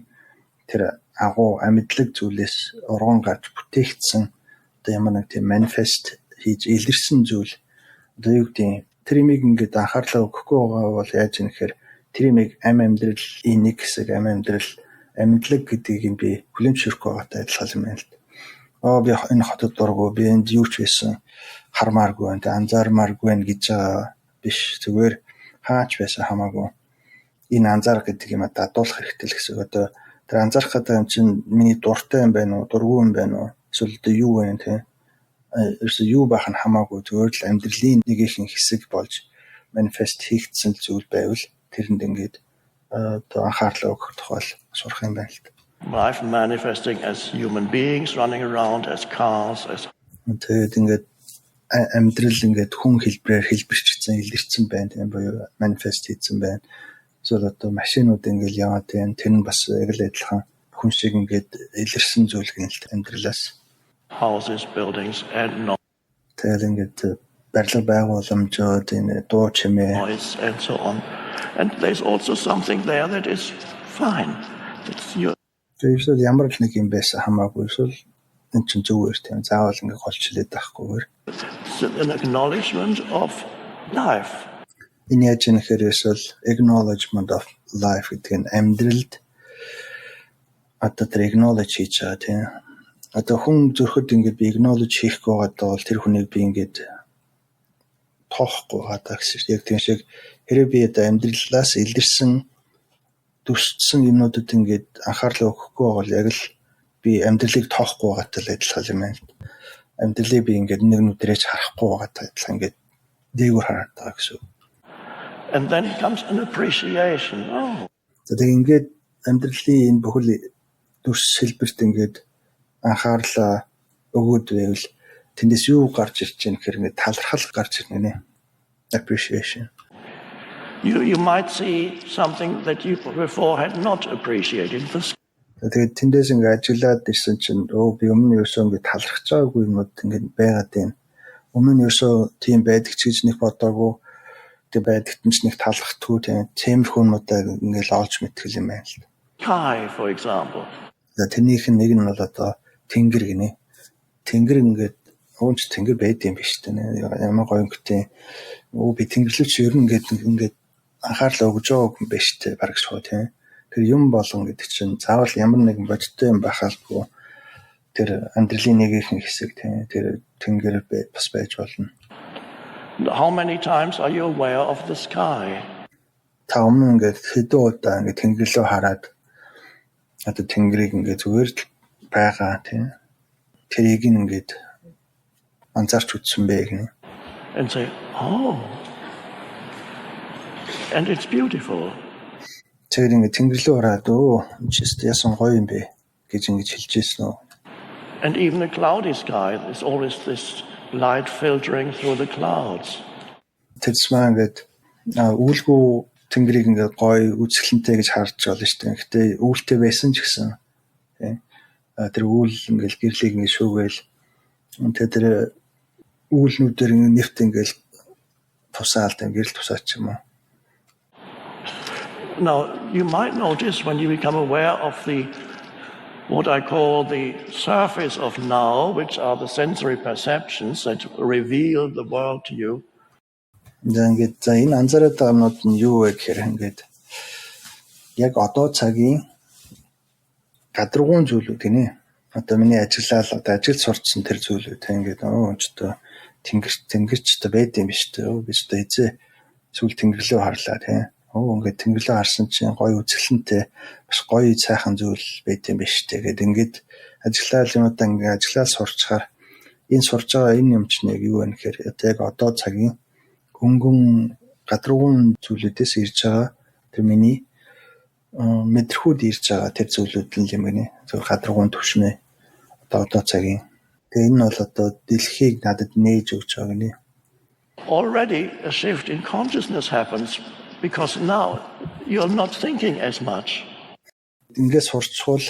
тэр агуу амьдлаг зүйлээс урган гарч бүтээгдсэн одоо ямар нэг тийм манифест хийж илэрсэн зүйл одоо юу гэдэг тэрийг ингээд анхаарлаа өгөхгүй байгаа бол яаж юм гэхээр тэрийг амьдралын нэг хэсэг амьдрал амьдлаг гэдгийг нь би хүлэмжшүүлэхгүй байгаатай адилхан юм байна л. Би энэ хотод дургу би энд юу ч байсан хармааргүй байна. Анзаармааргүй байна гэж байгаа биш. Зүгээр хаач байсан хамаагүй. Энэ анзаарах гэдэг юм дадуулах хэрэгтэй л гэсэн. Одоо тэр анзаарах гэдэг юм чинь миний дуртай юм байна уу, дургүй юм байна уу? Эсвэл одоо юу вэ те? Ерөөсөө юу байх нь хамаагүй. Зүгээр л амьдралын нэг ихэнх хэсэг болж манифест хийгдсэн зүйл байвал тэрэнд ингээд одоо анхаарлаа өгөх тухай сурах юм байна л. Life manifesting as human beings running around as cars as тэгээд ингээд амьдрал ингээд хүн хэлбэрээр хэлбэрчсэн илэрсэн байна тийм буюу манифест хийсэн байна. Зөв одоо машинууд ингээд яваад байна. Тэр нь бас яг л адилхан хүн шиг ингээд илэрсэн зүйл гэнэлт амьдралаас. Houses, buildings and тэгээд ингээд барилга байгууламжууд энэ дуу чимээ noise and so on. And there's also something there that is fine. It's your Тэрсэл ямар л нэг юм байсан хамаагүй эсвэл энэ чинь зүгээр тийм заавал ингээ голчлээд байхгүйгээр an acknowledgement of life. Энэ яаж юм хэрэг эсвэл acknowledgement of life гэдэг нь амьдралд одоо тэр acknowledge хийж байгаа тийм. Одоо хүн зөрөхөд ингээ би acknowledge хийхгүй байгаа бол тэр хүнийг би ингээ тоохгүй байгаа гэсэн. Яг тийм шиг хэрэг би одоо амьдралаас илэрсэн дүрссэн юмнуудад ингээд анхаарлаа өгөхгүй бол яг л би амьдралыг тоохгүй байгаатай л адилхан юм байна. Амьдралыг би ингээд нэг нүдрээс харахгүй байгаатай адилхан ингээд дээгүүр хараад байгаа гэсэн. And then comes an appreciation. Тэгээд ингээд амьдралын энэ бүхэл дүрс хэлбэрт ингээд анхаарлаа өгөөд байвал тэндээс юу гарч ирж байгаа гэхээр ингээд талархал гарч ирнэ нэ. Appreciation. You might see something that you before had not appreciated. Тэгээд тэндээс ингээд ажиллаад ирсэн чинь би өмнө ерөөсөө ингээд талархаж байгаагүй юмуд ингээд байгаад байна. Өмнө нь ерөөсөө тийм байдаг ч гэж нэг бодоогүй. Тэгээд байдагт нь ч нэг талархдаггүй тиймэрхүү юмудаа ингээд олж мэдгэл юм байна л. Sky, for example. Тэрнийх нь нэг нь бол одоо тэнгэр гинэ. Тэнгэр ингээд уунч тэнгэр байд юм биш үү? Ямар гоё өнгөтэй. Би тэнгэрлэгч ер нь ингээд анхаарлаа өгж байгаа юм биш үү? Бараг шууд тийм. Тэр юм болгон гэдэг чинь заавал ямар нэгэн бодиттой юм байхалгүй. Тэр амьдралын нэг их хэсэг тийм. Тэр тэнгэр бас байж болно. How many times are you aware of the sky? Та өмнө ингээд хэдэн удаа ингээд тэнгэрлөө хараад одоо тэнгэрийг ингээд зүгээр л байгаа тийм. Тэрийг ингээд анзаарч үзсэн бэ гэнэ. And say, and it's beautiful. Тэр ингээд тэнгэрлөө хараад just ясан гоё юм бэ гэж ингэж хэлж ирсэн үү. And even a cloudy sky, there's always this light filtering through the clouds. Тэсмээ ингээд үүлгүй тэнгэрийг ингээд гоё үзэсгэлэнтэй гэж харж байна шүү дээ. Гэтэ үүлтэй байсан ч гэсэн тийм. Тэр үйл ингээд гэрлийг ингээд шүүгээл тэр үүлнүүдээр нефт ингээд тусаалт гэрэл тусаач юм уу. Now, you might notice when you become aware of what I call the surface of now, which are the sensory perceptions that reveal the world to you. Ингээд энэ анзаараад байгаа юмнууд нь юу вэ гэхээр ингээд яг одоо цагийн гадаргуун зүйлүүд гинэ. Одоо миний ажиллаа одоо ажил сурцсан тэр зүйлүүд ингээд өнчтөө тэнгэрч та байд юм биш үү? Биш үү эзээ эсвэл тэнгэрлөө харлаа тийм. Ингээд тэнгэрлөө харсан чинь гоё үзэсгэлэнтэй бас гоё сайхан зүйл байд юм биш тэгээд ингээд ажиллаа юмудаа ингээд ажиллаа сурчаар энэ сурж байгаа энэ юм чинь яг юу вэ гэхээр яг одоо цагийн өнгөн гадаргуун зүйлүүдээс ирж байгаа тэр миний мэдрэхүүд ирж байгаа тэр зүйлүүд нь юм гинэ. Зөв гадаргуун төвшнээ одоо цагийн. Тэгээ энэ нь бол одоо дэлхийг надад нээж өгч байгаа гинэ. Already a shift in consciousness happens because now you're not thinking as much. Ингээд сурчхуул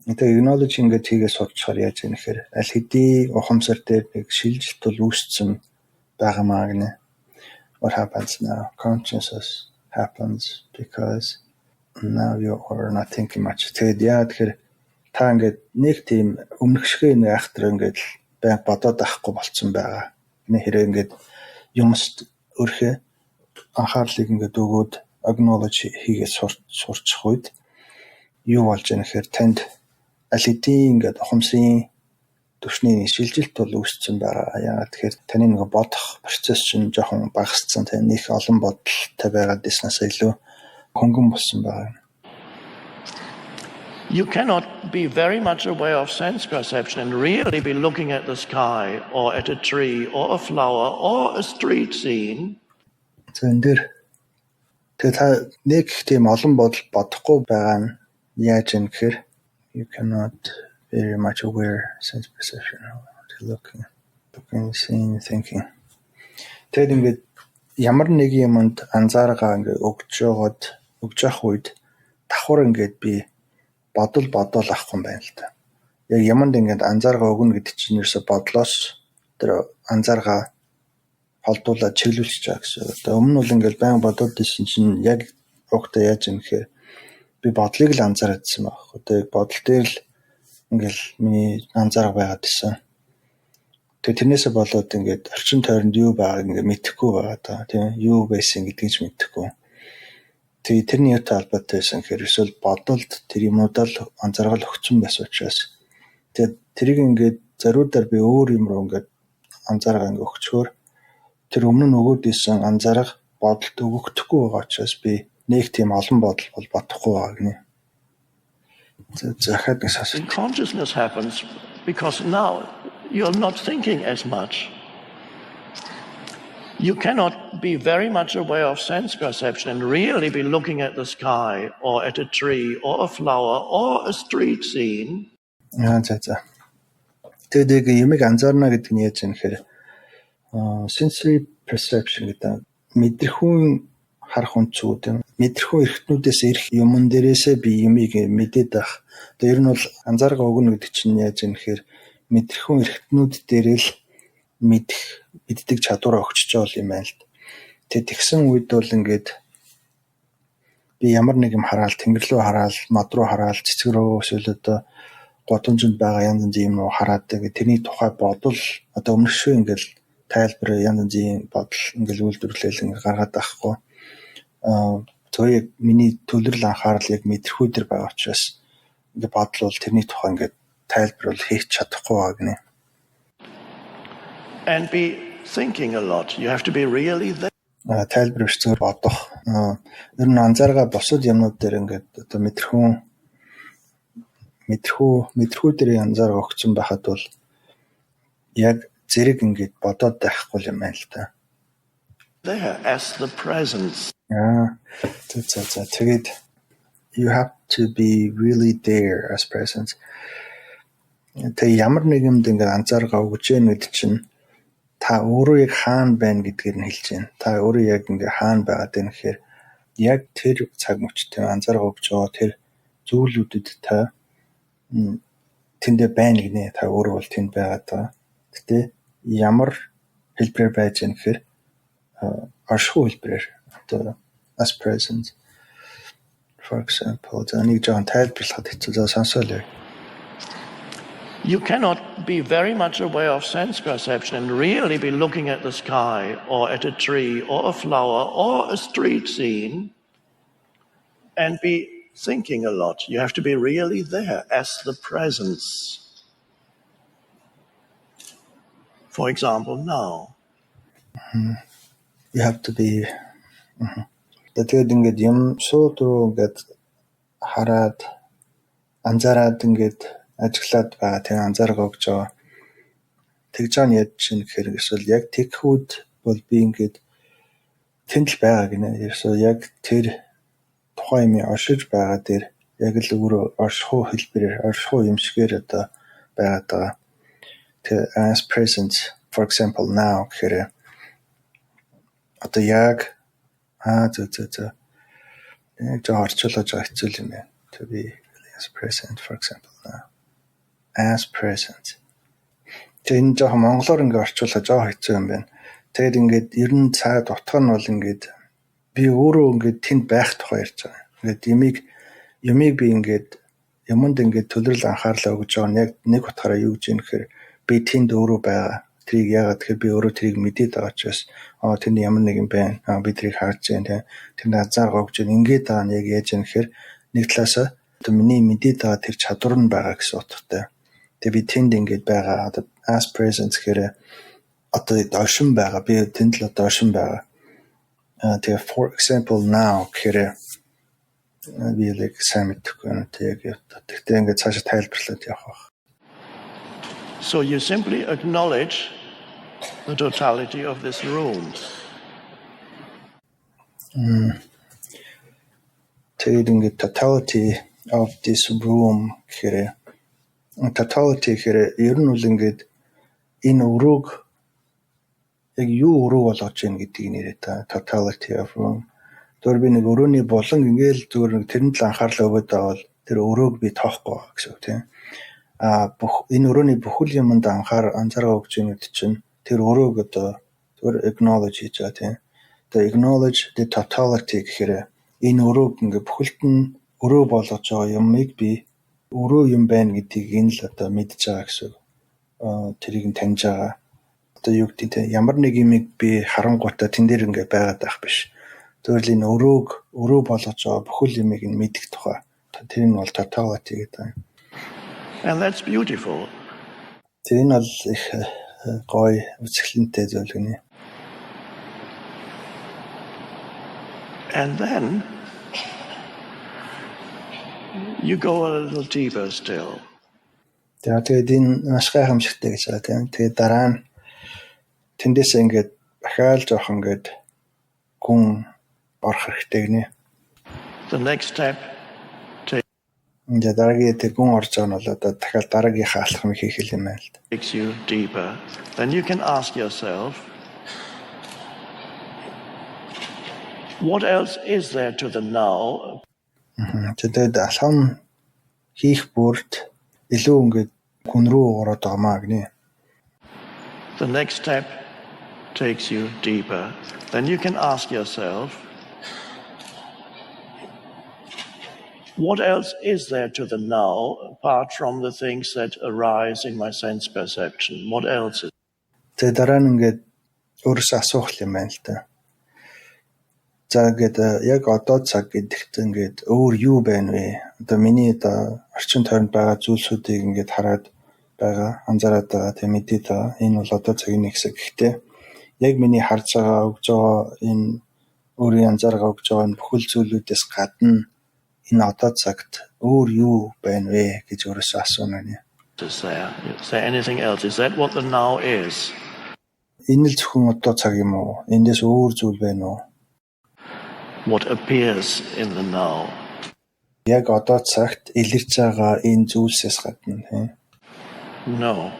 тэгээ acknowledge ингээд хийгээ сурчхаар яаж юм нэхэр аль хэдийн ухамсар дээр нэг шилжилт бол үүссэн байгаамаа гинэ. What happens now? Consciousness happens because now you are not thinking much. Тэгээд яа тэгэхээр та ингээд нэг тийм өмнөх шиг нэг айхтар ингээд бай бодоод авахгүй болцсон байгаа. Энэ хэрэг ингээд юмст өөрхөө анхаарлыг ингээд өгөөд acknowledge хийгээ сурчих үед юу болж байгаа нэхэр танд аль хэдийн ингээд ухамсарын төвшний шилжилт бол үүссэн байгаа. Яагаад тэгэхээр таны нэг бодох процесс чинь жоохон багассан. Таны их олон бодолтой байгаад диснаас илүү хөнгөн болсон байгаа. You cannot be very much aware of sense perception and really be looking at the sky or at a tree or a flower or a street scene. Тэгээд та нэг тийм олон бодол бодохгүй байгаа нь яаж юм гэхээр you cannot very much aware sense perception looking seeing thinking. Тэгээд ингээд ямар нэг юмд анзааргаа ингээд өгж явах үед давхар ингээд би бодол авах юм байна л та. Яг юмд ингээд анзааргаа өгнө гэдэг чинь ерөөсө бодлоос тэр анзааргаа холдуулаад чиглүүлчих жаа гэсэн. Одоо өмнө нь бол ингээд байн бодоод ирсэн чинь яг угтаа яаж юм гэхээр би бодлыг л анзаараадсан байх. Одоо бодол дээр л ингээд миний анзаарга байгаад ирсэн. Тэгээ тэрнээсээ болоод ингээд орчин тойронд юу байгааг ингээд мэдэхгүй байгаа даа. Тийм юу байсан гэдгийг ч мэдэхгүй. Тэгээ тэрний юутай холбоотой байсан гэхээр эсвэл бодолд тэр юмудаа л анзаарга өгсөн байсан учраас тэгээ тэрийг ингээд зориудаар би өөр юм руу ингээд анзаарга ингээд өгчхөөр тэр өмнө нь өгөөд исэн анзаарга бодолд өгөхдөггүй байгаа учраас би нэг тийм олон бодол бол бодохгүй байгаа гинэ. Захад In consciousness happens because now you're not thinking as much. You cannot be very much aware of sense perception and really be looking at the sky or at a tree or a flower or a street scene. Тэгээд юмыг анзаарна гэдэг нь яаж юм гэхээр sensory perception гэдэг мэдрэхүүн харах үнцүүд юм. Мэдрэхүүн эрхтнүүдээс ирэх юмн дээрээсээ би юмыг мэдээд ах. Тэгээд ер нь бол анзаарга өгнө гэдэг чинь яаж юм гэхээр мэдрэхүүн эрхтнүүд дээрээ л мэддэг чадвараа өгч жаал юм байна л. Тэгээд тэгсэн үед бол ингээд би ямар нэг юм хараал, тэнгэр рүү хараал, мод руу хараал, цэцэг рүү эсвэл одоо годомжинд байгаа янз бүрийн юм уу хараад тэгээд тэрний тухай бодол одоо өмнөх шиг ингээд тайлбар янз бүрийн бодол ингээд үйлдвэрлэл ингээд гаргаад байхгүй. Тэгээ миний төлрөл анхаарал яг мэдрэхүй дээр байгаа учраас ингээд бодол бол тэрний тухай ингээд тайлбар хийж чадахгүй байгаа гинэ. And be thinking a lot. You have to be really there. Тайлбар биш зүгээр бодох. Ер нь анзаарга босод юмнууд дээр ингээд одоо мэдрэхүү дээр анзаарга өгсөн байхад бол яг зэрэг ингээд бодоод байхгүй юм байна л та. There as the presence. Тэгээд you have to be really there as presence. Тэгээ ямар нэг юмд ингээд анзаарга өгч яах гэдэг чинь та өөрөө яг хаана байна гэдгээр нь хэлж байна. Та өөрөө яг ингээд хаана байгаад байна гэхээр яг тэр цаг мөчтэй анзаарга өгч байгаа тэр зүйлүүдэд та тэндээ байна гинэ. Та өөрөө бол тэнд байгаад байгаа. Гэтэ ямар хэлбэрээр байж байна гэхээр оршихуй хэлбэрээр одоо as presence. For example, нэг жоохон тайлбарлахад хэцүү сонсоолаа. You cannot be very much aware of sense perception and really be looking at the sky or at a tree or a flower or a street scene and be thinking a lot. You have to be really there as the presence. For example, now. You have to be тэгээд ингээд юм шууд руу ингээд хараад анзаараад ингээд ажиглаад байгаа тэр анзаарга өгч байгаа. Тэгж байгаа нь яаж чинь гэхээр эсвэл яг тэгхүүд бол би ингээд тэнд л байгаа гинэ. Ерөөсөө яг тэр тухайн юм оршиж байгаа дээр яг л өөрөө оршихуй хэлбэрээр оршихуй юм шигээр одоо байгаад байгаа. Тэгээ as present, for example now гэхээр одоо яг яг жоо орчуулж байгаа хэцүү юм байна. To be as present, for example now. As present. Тэгээ энэ жоо монголоор ингээ орчуулж жоо хэцүү юм байна. Тэгээд ингээд ер нь цаад утга нь бол ингээд би өөрөө ингээд тэнд байх тухай ярьж байгаа. Ингээд юмыг би ингээд юмд ингээд төлрөл анхаарлаа өгж байгаа нь яг нэг утгаараа юу гэж юм гэхээр би тэнд өөрөө байгаа. Тэрийг яагаад тэгэхээр би өөрөө тэрийг мэдээд байгаа учраас тэнд ямар нэг юм байна. Би тэрийг харж байна. Тэнд анзааргаа өгч байна. Ингээд байгаа нь яг яаж юм гэхээр нэг талаасаа одоо миний мэдээд байгаа тэр чадвар нь байгаа гэсэн утгатай. Тэгээ би тэнд ингээд байгаа. Одоо as present гэхээр одоо оршин байгаа. Би тэнд л одоо оршин байгаа. Тэгээ for example now гэхээр би яг сайн мэдхгүй байна. Тэгтээ ингээд цаашаа тайлбарлаад явах байх. So you simply acknowledge the totality of this room. Тэгээд ингээд totality of this room гэхээр totality гэхээр ер нь бол ингээд энэ өрөөг яг юу өрөө болгож байна гэдгийг нэрээ та totality of room. Тэр би нэг өрөөний болон ингээл зүгээр нэг тэрэнд л анхаарлаа өгöd байвал тэр өрөөг би тоохгүй байгаа гэсэн үг тийм. Энэ өрөөний бүхэл юмд анзаараа өгч байгаа чинь тэр өрөөг одоо зүгээр acknowledge хийж байгаа тийм. Тэгээ acknowledge the totality гэхээр энэ өрөөг ингээ бүхэлд нь өрөө болгож байгаа юмыг би өрөө юм байна гэдгийг энэ л одоо мэдж байгаа гэсэн. Тэрийг нь таньж байгаа. Одоо юу гэдэг те ямар нэг юмыг би харангуйтаа тэн дээр ингээ байгаад байх биш. Зөвхөн энэ өрөө болгож байгаа бүхэл юмыг нь мэдэх тухай. Тэр нь бол totality гэдэг. And that's beautiful. Тэр нь бол их гоё үзэсгэлэнтэй зүйл гэнэ. And then you go a little deeper still. Тэгээд энэ маш гайхамшигтай гэж байна тийм. Тэгээд дараа нь тэндээс ингээд дахиад жоох ингээд гүн орох хэрэгтэй гинэ. The next step ингээд дараагийн тэг гүн орж байгаа нь бол одоо дахиад дараагийнхаа алхам хийх юм байна л да. takes you deeper. Then you can ask yourself, what else is there to the now? Тэгээд алхам хийх бүрд илүү ингээд гүн рүү ороод байгаа маа гинэ. The next step takes you deeper. Then you can ask yourself, what else is there to the now apart from the things that arise in my sense perception? What else is? Тэгээд дараа нь ингээд өөрөөсөө асуух юм байна л да. За ингээд яг одоо цаг гэдэгт ингээд өөр юу байна вэ? Одоо миний одоо орчин тойронд байгаа зүйлсүүдийг ингээд хараад байгаа, анзаараад байгаа, тэг мэдээд байгаа. Энэ бол одоо цагийн нэг хэсэг. Гэхдээ яг миний харж байгаа, өгж байгаа энэ өөрийн анзааргаа өгж байгаа энэ бүхэл зүйлүүдээс гадна энэ одоо цагт өөр юу байна вэ гэж өөрөөсөө асууна нэ. Is there anything else? Is that what the now is? Энэ л зөвхөн одоо цаг юм уу? Эндээс өөр зүйл байна уу? What appears in the now? Яг одоо цагт илэрч байгаа энэ зүйлсээс гадна тийм. No.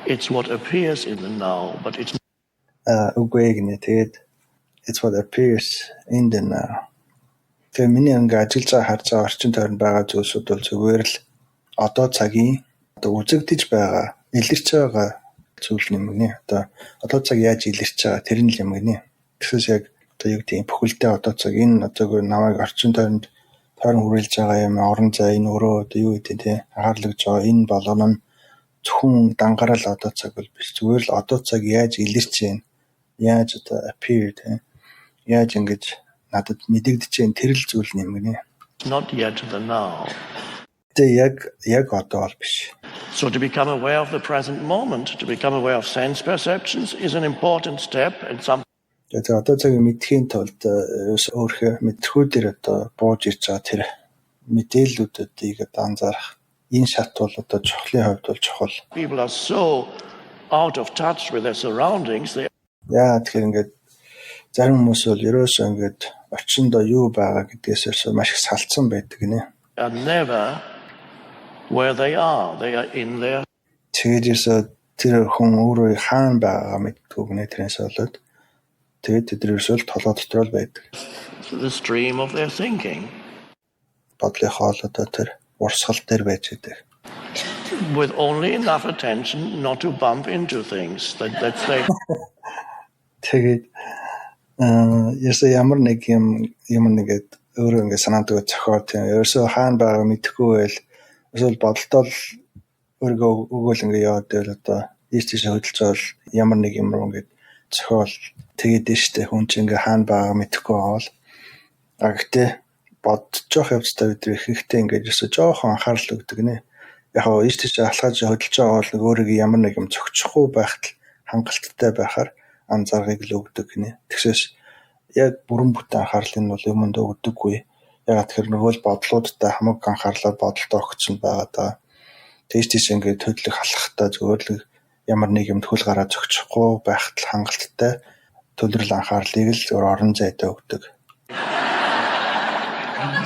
It's what appears in the now, but it's үгүй гэнэ. Тэгээд it's what appears in the now. Тэгээд миний ингээд ажиллаж байгаа харж байгаа орчин тойронд байгаа зүйлсүүд бол зүгээр л одоо цагийн одоо үзэгдэж байгаа, илэрч байгаа зүйл юм гинэ. Одоо цаг яаж илэрч байгаа тэр нь л юм гинэ. Тэгсээс яг одоо юу гэдэг бүхэлдээ одоо цаг энэ одоо намайг орчин тойрон хүрээлж байгаа юм орон зай энэ өөрөө одоо юу гэдэг те анхаарлагдж байгаа энэ болгоно нь зөвхөн дангарал одоо цаг бол биш. Зүгээр л одоо цаг яаж илэрч байна? Яаж одоо appear те яаж ингэж надад мэдэгдэж байна тэр л зүйл юм гинэ. not yet the now. Яг одоо бол биш. So to become aware of the present moment, to become aware of sense perceptions is an important step and something. Тэгээд одоо цагийг мэдхийн тулд өөрхөө мэдрэхүүдээр одоо бууж ирж байгаа тэр мэдээллүүдийг одоо анзаарах энэ шат бол одоо чухлын хувьд бол чухал. People are so out of touch with their surroundings. Яа тэгэхээр ингээд зарим хүмүүс бол ерөөсөө ингээд орчиндөө юу байгаа гэдгээс ерөөсөө маш их салцсан байдаг гинэ. are never where they are. They are in their Тэгээд ерөөсөө тэр хүн өөрөө хаана байгаагаа мэддэггүй гинэ тэрнээс болоод тэгээд тэд ерөөсөө толгой дотор л байдаг. the stream of their thinking. Бодлын хоолойдоо тэр урсгал дээр байж байдаг. With only enough attention not to bump into things. That's they Тэгээд ерөөсөө ямар нэг юм нэгэд өөрөө ингэ санаандаа зохиол тийм ерөөсөө хаана байгааг мэдэхгүй байл ерөөсөө бодолтой л өөрийгөө өгөөл ингэ яваад байл одоо ийш хөдөлж байгаа ямар нэг юм руу ингэ зохиол тэгээд штэ хүн чинь ингэ хаана байгааг мэдэхгүй байгаа бол гэхдээ бодож явах явцдаа бид ихэнхдээ ингэ ерөөсөө жоохон анхаарал өгдөг нэ. Яг хоо ийш алхаж хөдөлж байгаа бол өөрийгөө ямар нэг юм зохичихгүй байхад хангалттай байхаар анзааргыг л өгдөг нэ. Тэгсээс яг бүрэн бүтэн анхаарлыг нь бол юмд өгдөггүй. Яг тэр нөгөө л бодлуудтай хамаг анхаарлаар бодолд огцсон байгаа даа. Тэгж ингээд хөдлөх халахтаа зөвөр л ямар нэг юм төл гараа зөгчихгүй байхад л хангалттай төлрөл анхаарлыг л орон зайдаа өгдөг.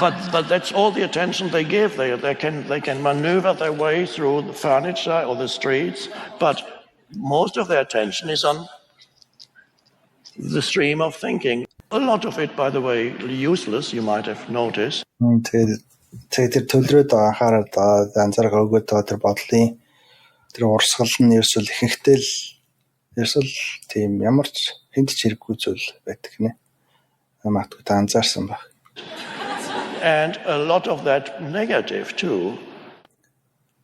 But that's all the attention they give. They can maneuver their way through the furniture or the streets, but most of their attention is on the stream of thinking. A lot of it, by the way, useless, you might have noticed. Тэгээд төлрөөд анхаарал анзаарах өгөөд тэр бодлын тэр урсгал нь ерөөсөл ихэнхдээ л ерөөсөл тийм ямар ч хэнд ч хэрэггүй зүйл байдаг нэ. Магадгүй та анзаарсан баг. And a lot of that negative too.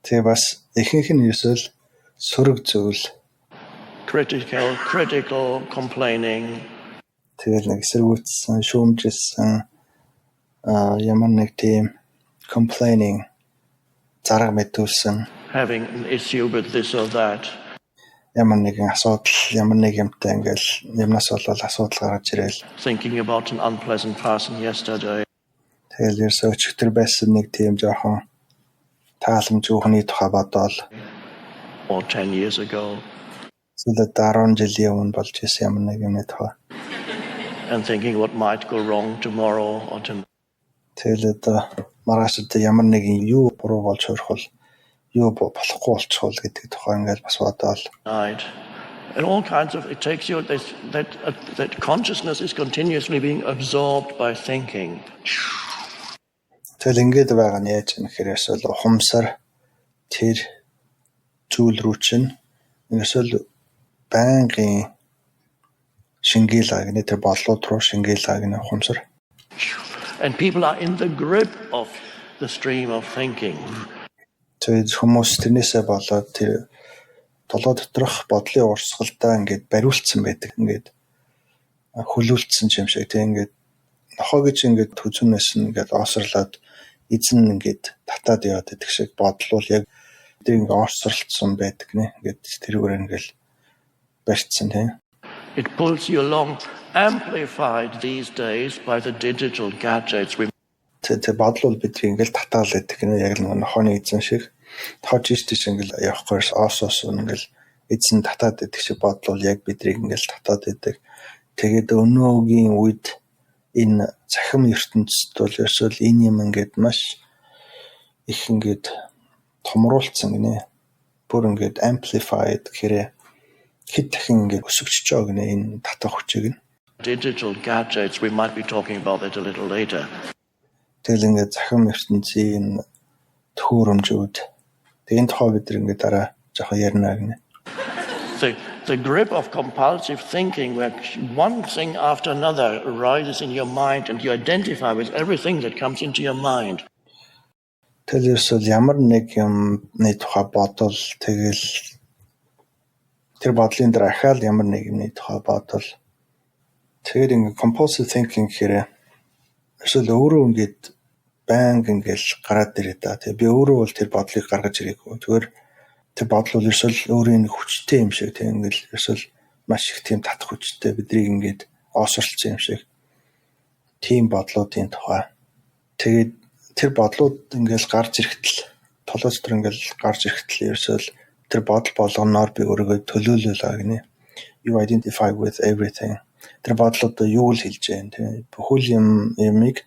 Тэгээ бас ихэнх нь ерөөсөл сөрөг зүйл. Critical, complaining. Тэгэл нэг эсэргүүцсэн, шүүмжилсэн ямар нэг тийм complaining зарга мэдүүлсэн. Having an issue with this or that. Ямар нэгэн асуудал, ямар нэг юмтай ингээл юмнаас болоод асуудал гарч ирээл. Thinking about an unpleasant person yesterday. Тэгэл ерөөсөө өчигдөр байсан нэг тийм жоохон тааламжгүй хүний тухай бодоол. Or 10 years ago. Зөвлөд 10 жилийн өмнө болж исэн ямар нэг юмны тухай. And thinking what might go wrong tomorrow or tomorrow. Тэгэл маргааш ямар нэгэн юу буруу болж хөрөх бол юу болохгүй болчихвол гэдэг тухай ингээл бас бодоол. And all kinds of it takes you that consciousness is continuously being absorbed by thinking. Тэгэл ингээд байгаа нь яаж юм хэрэг ухамсар тэр зүйл рүү чинь ерөөсөл байнгын шингээлэг нэ тэр бодлууд руу шингээлэг нэ ухамсар. And people are in the grip of the stream of thinking. Тэгээд хүмүүс тэрнээсээ болоод тэр толгой доторх бодлын урсгалдаа ингээд бариулцсан байдаг. Ингээд хөлүүлсэн юм шиг тийм ингээд нохоо гэж ингээд төзөнөөс нь ингээд осрлоод эзэн ингээд татаад яваад идэх шиг бодлол яг тэр ингээд орсролцсон байдаг нэ. Ингээд тэрүүгээр ингээд барьцсан тийм. It pulls you along, amplified these days by the digital gadgets. Тэ бодлол бидний ингээд татаал идэх нэ яг нэг нохооны эзэн шиг тож тийш ингээл явахгүй оосоос ингээл эзэн татаад идэх шиг бодлол яг бидрийг ингээл татаад идэг. Тэгээд өнөөгийн үед энэ захим ертөнцид бол ерөөсөө энэ юм ингээд маш их ингээд томруулсан гинэ. Бүр ингээд amplified гэхээр хэд дахин ингээд өсөгчж байгаа гинэ энэ татах хүчийг нь. Digital gadgets, we might be talking about that a little later. Тэгэл ингээд захим ертөнцийн төхөөрөмжүүд тэгээд тухай бид ингээд дараа жоохон ярина гинэ. The grip of compulsive thinking, where one thing after another arises in your mind and you identify with everything that comes into your mind. Тэрээс ямар нэг юмны тухай бодол тэгэл тэр бодлын дараахал ямар нэг юмны тухай бодол тэгээд ингээд compulsive thinking гэхээр эсвэл өөрөө ингээд банк ингээл гараад ирээ да. Тэгээ би өөрөө бол тэр бодлыг гаргаж ирээгүй. Зүгээр тэр бодол бол ерөөсөл өөрийн хүчтэй юм шиг тийм ингээл ерөөсөл маш их тийм татах хүчтэй бидрийг ингээд оосрлцсон юм шиг. Тийм бодлуудын тухай. Тэгээд тэр бодлууд ингээл гарч ирэхтэл толгой дотор ингээл гарч ирэхтэл ерөөсөл тэр бодол болгоноор би өөрийгөө төлөөлөл гинэ. You identify with everything. тэр бодлоо юу л хэлж байна те. Бүхэл юмыг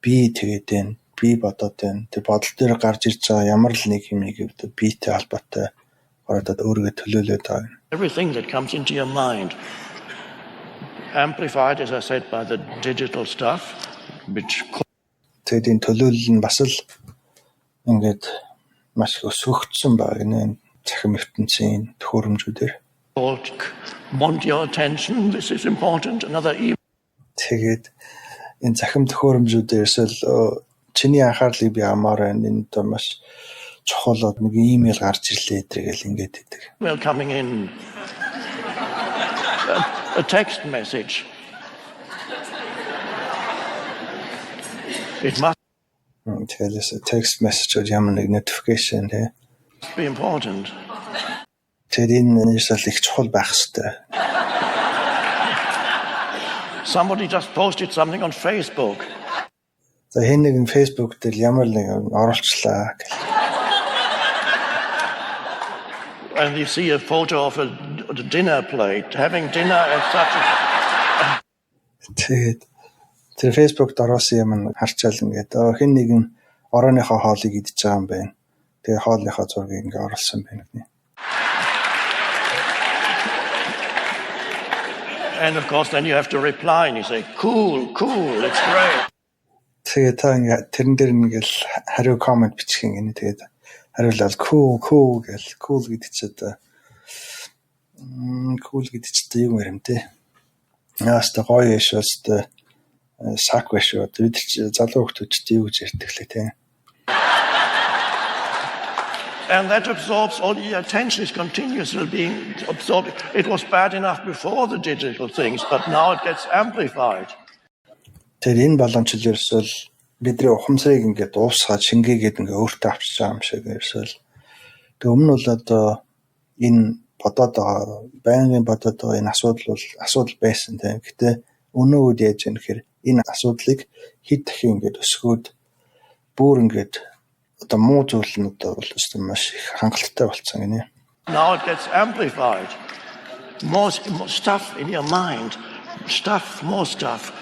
би тэгээд байна. Би бодоод байна. Тэр бодол дээр гарч ирж байгаа ямар л нэг юмыг биетэй холбоотой ороод өөрийгөө төлөөлөд байгаа. Everything that comes into your mind, amplified, as I said, by the digital stuff, which тэгээд энэ төлөөлөл нь бас л ингээд маш өсвөгдсөн баг нэ цахим ертөнцийн төхөөрөмжүүдээр. Want your attention, this is important, another email. Тэгээд энэ цахим төхөөрөмжүүдээс л чиний анхаарлыг би амаар байна. Энэ одоо маш чухал нэг имэйл гарч ирлээ тэргээл ингээд идэг. Email coming in, a text message. It must Тэгэл text message ямар нэг notification те. be important. Тэгээд энэ нэсэл их чухал байх хэрэгтэй. Somebody just posted something on Facebook. За хэн нэгэн Facebook дээр ямар нэг оруулчлаа гэх. And you see a photo of a dinner plate, having dinner at such a... Тэгээд тэр Facebook-д ороосон юм харчаал ингээд хэн нэгэн орооныхоо хоолыг идэж байгаа юм байна. Тэгээ хоолныхоо зургийг ингээд оруулсан байна гэнэ. And of course then you have to reply and you say, cool, it's great. Тэгээд та ингээд тэрэн дээр ингээл хариу комент бичих юм гинэ. Тэгээд хариулал cool гэл cool гэдэг чи одоо cool гэдэг чи юу юм те. Яаста гоё шөөс сак байшоо. Бид залуу хүмүүсд юу гэж ярьдаг лээ те. And that absorbs all the attention is continuously being absorbed. It was bad enough before the digital things, but now it gets amplified. Тэр энэ боломжтой ерөөсөл бидний ухамсарыг ингээд уусгаад шингээгээд ингээд өөртөө авчиж байгаа юм шиг ерөөсөл. Тэг өмнө бол одоо энэ бодоод байгаа байнгын бодоод байгаа энэ асуудал байсан тийм. Гэтэ өнөө үед яаж юм гэхээр энэ асуудлыг хэд дахин ингээд өсгөөд бүр ингээд одоо муу зүйл нь одоо бол маш их хангалттай болцсон гинэ. Now it gets amplified. More stuff in your mind. More stuff.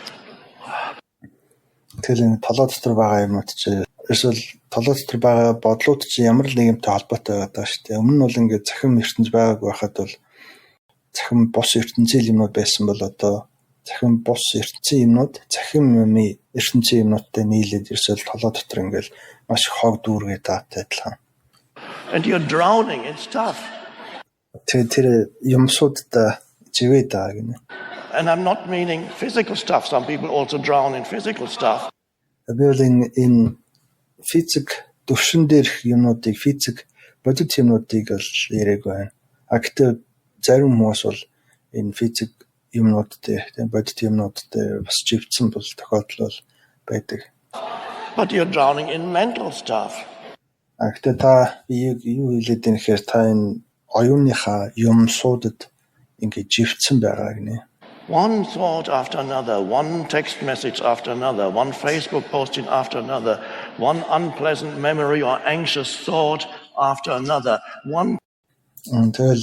Тэгэхээр толгой дотор байгаа юмуд чи эсвэл толгой дотор байгаа бодлууд чи ямар л нэгэнтэй холбоотой байгаа шүү дээ. Өмнө нь бол ингээд захим ертөнц байгаагүй байхад бол захим бос ертөнцийн юмнууд байсан бол одоо захим бос ертөнцийн юмнууд захим ертөнцийн юмнуудтай нийлээд ерөөсөл толгой дотор ингээд маш хог дүүргээ таатай адилхан. And you're drowning in stuff. Тэр юмсуудтай живээд байгаа гинэ. And I'm not meaning physical stuff. Some people also drown in physical stuff. Гэвэл энэ физик төвшин дээрх юмнуудыг физик бодит юмнуудыг л яриаг байна. А гэхдээ зарим хүмүүс бол энэ физик юмнууд дээр тийм бодит юмнууд дээр бас живцсэн бол тохиолдол байдаг. But you're drowning in mental stuff. А гэхдээ та юу хэлээд байна гэхээр та энэ оюуныхаа юмсуудад ингээд живцсэн байгаа гинэ. One thought after another, one text message after another, one Facebook posting after another, one unpleasant memory or anxious thought after another, one... Тэгэл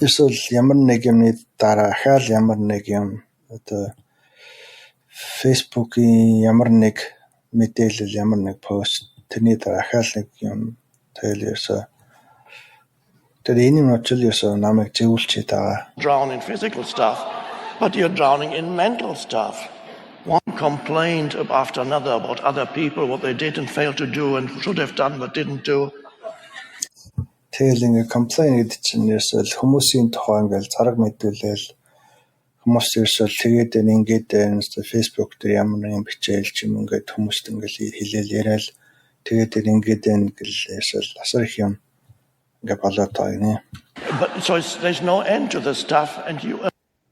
эсвэл ямар нэг юмны дараа ахаал ямар нэг юм одоо Facebook-ийн ямар нэг мэдээлэл ямар нэг пост тэрний дараа ахаал нэг юм тэгэл ерөөсөө тэр энэ нь очил ерөөсөө намайг зөвлөж байгаа. Drown in physical stuff. But you're drowning in mental stuff. One complaint after another about other people, what they did and failed to do and should have done but didn't do. Тэгэл ингээ complain гэдэг чинь ерөөсөл хүмүүсийн тухай ингээл зараг мэдүүлэл хүмүүс ерөөсөл тэгээд ингээд Facebook дээр ямар нэгэн бичээл ч юм ингээд хүмүүст ингээл хэлээл яриад тэгээд ингээд ингээл ерөөсөл асар их юм ингээ болоод байгаа нэ. But so there's no end to the stuff and you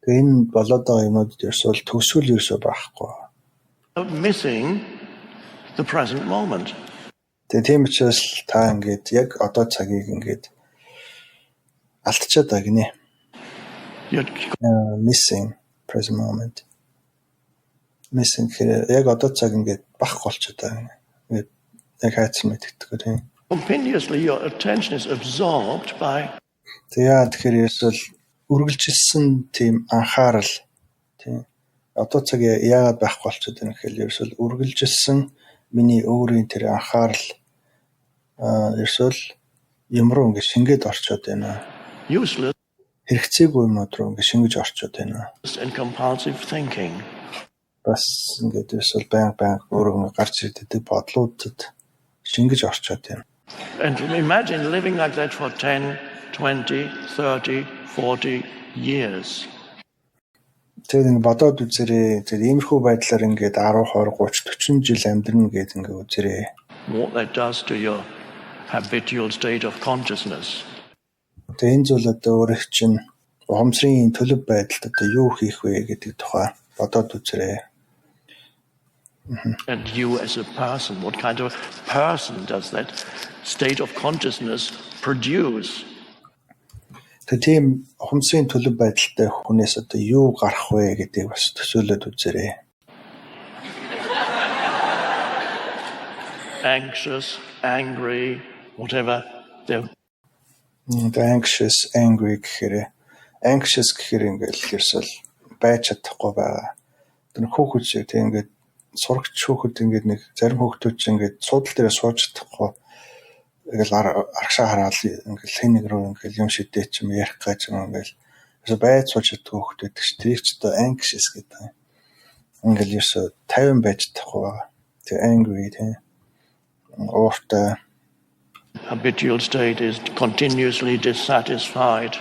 энэ болоод байгаа юмуд ерөөсөл төгсгөл ерөөсөө байхгүй. Missing the present moment. Тийм учраас та ингээд яг одоо цагийг ингээд алдчихад байгаа гинэ. Missing present moment. Missing яг одоо цаг ингээд бахгүй болчиход байгаа. Ингээд яг хайцсан мэддэг тийм. Continuously your attention is absorbed by тэгэхээр ерөөсөл үргэлжилсэн тийм анхаарал Тийм. Одоо цаг яагаад байхгүй болчиход байна гэхээр ерөөсөл үргэлжилсэн миний өөрийн тэр анхаарал ерөөсөл юм руу ингэ шингээд орчод байна. Useless Хэрэгцээгүй юмнууд руу ингэ шингэж орчод байна. and compulsive thinking. Бас ингээд ерөөсөл баян өөрөө гарч ирдэг бодлуудад шингэж орчод байна. And imagine living like that for 10, 20, 30, 40 years. Тэгээд ингэ бодоод үзээрэй. Тэгээд иймэрхүү байдлаар ингээд 10, 20, 30, 40 жил амьдрна гэдэг ингэ үзээрэй. What that does to your habitual state of consciousness. Тэгээд энэ зүйл одоо өөрөө чинь ухамсарын төлөв байдалд одоо юу хийх вэ гэдэг тухай бодоод үзээрэй. And you as a person, what kind of person does that state of consciousness produce? Тэгээд тийм ухамсарын төлөв байдалтай хүнээс одоо юу гарах вэ гэдгийг бас төсөөлөд үзээрэй. Anxious, angry, whatever. Anxious, angry гэхээр anxious гэхээр ингээл ерөөсөл байж чадахгүй байгаа. Тэр хүүхэд шиг тийм ингээд сурагч хүүхэд ингээд нэг зарим хүүхдүүд чинь ингээд суудлын дээр сууж чадахгүй. Ингээл аргашаа хараад ингээл хэн нэг рүү ингээл юм шидээ ч юм ярих гэж юм ингээл ерөөсөө байж сууж чадахгүй хүүхдүүд гэж тэрийг ч одоо anxious гэдэг. Ингээл ерөөсөө 50 байж чадахгүй байгаа. Тэр angry тийм. Ууртай. Habitual state is continuously dissatisfied,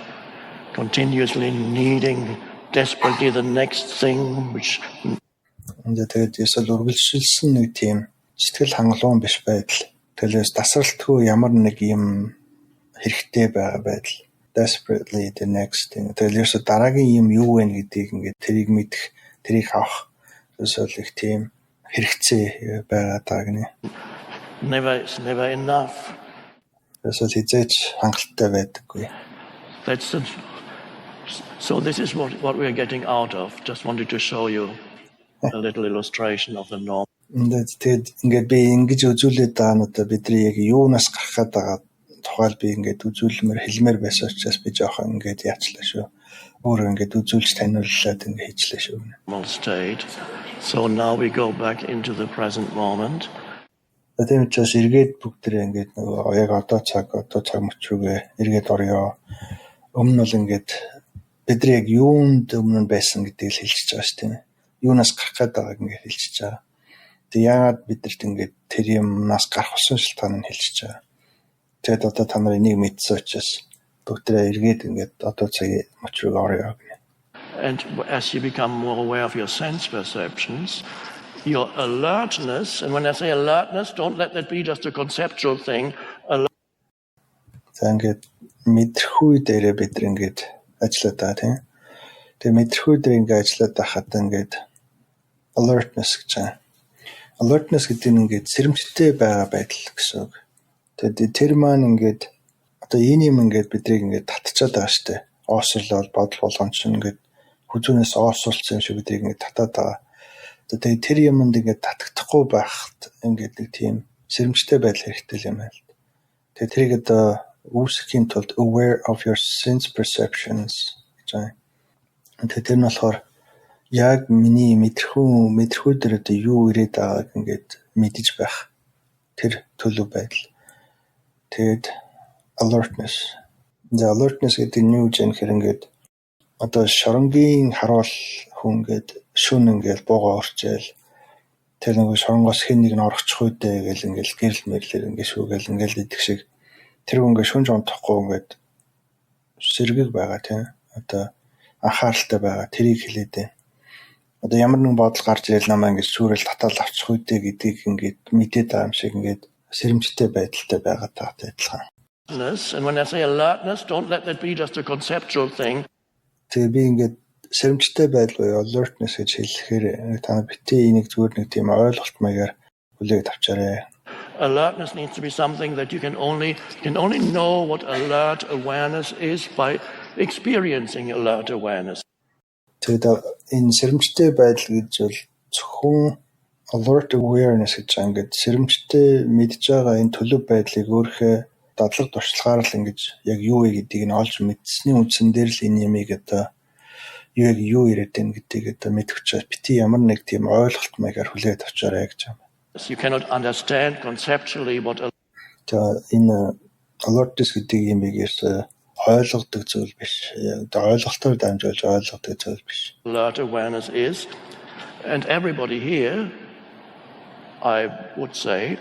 continuously needing desperately the next thing, which. Тэгээд эсвэл үргэлжилсэн нэг тийм сэтгэл хангалуун биш байдал. Тэгээс тасралтгүй ямар нэг юм хэрэгтэй байгаа байдал. Desperately the next thing. Тэгээс дараагийн юм юу вэ гэдгийг ингээд тэрийг мэдэх, тэрийг авах эсвэл их тийм хэрэгцээ байгаа даа гинэ. It's never enough. Эсвэл хизээч хангалттай байдаггүй. So this is what we are getting out of. Just wanted to show you a little illustration of the norm. Тэгээд ингээд би ингэж үзүүлээд байгаа нь одоо бидний яг юунаас гарах гэдэг тухайл би ингээд үзүүлмээр хэлмээр байсан учраас би жоохон ингээд яачлаа шүү. Өөрөө ингээд үзүүлж таниуллаад ингээд хийчлээ шүү. State. So now we go back into the present moment. Тэгээд учраас эргээд бүгдээ ингээд нөгөө яг одоо цаг мөч рүүгээ эргээд орё. Өмнө нь ингээд бидний яг юунд өмнө нь байсан гэдгийг л хэлчихэж байгаа шүү дээ. Юунаас гарах гээд байгааг ингээд хэлчихэж байгаа. Тэг яагаад бидэрт ингээд тэр юмнаас гарах болсон шалтгааныг хэлчихэж байгаа. Тэгэд одоо та нар энийг мэдсэн учраас бүгдээ эргээд ингээд одоо цагийн мөч рүүгээ орё гэнэ. And as you become more aware of your sense perceptions, your alertness, and when I say alertness, don't let that be just a conceptual thing. Ингээд мэдрэхүй дээрээ бид ингээд ажиллаад байгаа тийм. Тэгээ мэдрэхүй дээр ингээд ажиллаад байхад ингээд alertness гэж байна. Alertness гэдэг нь ингээд сэрэмжтэй байгаа байдал гэсэн үг. Тэгээд тэр маань ингээд одоо энэ юм ингээд бидрийг ингээд татчихад байгаа штэ. Оосрлол бодол болгон ч ингээд хүзүүнээс оосруулсан юм шиг бидрийг ингээд татаад байгаа. Тэгээд тэр юмд ингээд татагдахгүй байхад ингээд нэг тийм сэрэмжтэй байдал хэрэгтэй юм байна. Тэгээд тэрийг одоо үүсгэхийн тулд aware of your sense perceptions гэж байна. Тэгээд тэр нь болохоор яг миний мэдрэхүй дээр одоо юу ирээд байгааг ингээд мэдэж байх. Тэр төлөв байдал. Тэгээд alertness. Alertness гэдэг нь юу гэж ингээд одоо шоронгийн харуул хүн ингээд шүн ингээд бууга орчээл тэр нэг шоронгоос хэн нэг нь орчих үедээ гэл ингээд гэрэл мэрлэр ингээд шүүгээл ингээд идэх шиг тэр хүн ингээд шүнж онтохгүй ингээд сэргийг байгаа тийм одоо анхааралтай байгаа тэрийг хэлээд байна. Одоо ямар нэгэн бодол гарч ирэл намаа ингээд шүүрэл татаал авчих үедээ гэдгийг ингээд мэдээд байгаа юм шиг ингээд сэрэмжтэй байдалтай байгаа таатай адилхан. And when I say alertness, don't let that be just a conceptual thing. Тэгээ би ингээд сэрэмжтэй байдал буюу alertness гэж хэлэхээр та нар битээ энийг зүгээр нэг тийм ойлголт маягаар хүлээж авчаарай. Alertness needs to be something that you can only know what alert awareness is by experiencing alert awareness. Тэгээд энэ сэрэмжтэй байдал гэж бол зөвхөн alert awareness гэж ингээд сэрэмжтэй мэдж байгаа энэ төлөв байдлыг өөрийнхөө дадлаг туршлагаар л ингэж яг юу вэ гэдгийг нь олж мэдсэний үндсэн дээр л энэ ямиг одоо юу яриад байна гэдгийг одоо мэдэх учраас бити ямар нэг тийм ойлголт маягаар хүлээд авчаарай гэж байна. You cannot understand conceptually what Энэ alertness гэдэг юм ийгээс ойлгодог зүйл биш. Одоо ойлголтоор дамжуулж ойлгодог зүйл биш. alert awareness is. And everybody here, I would say,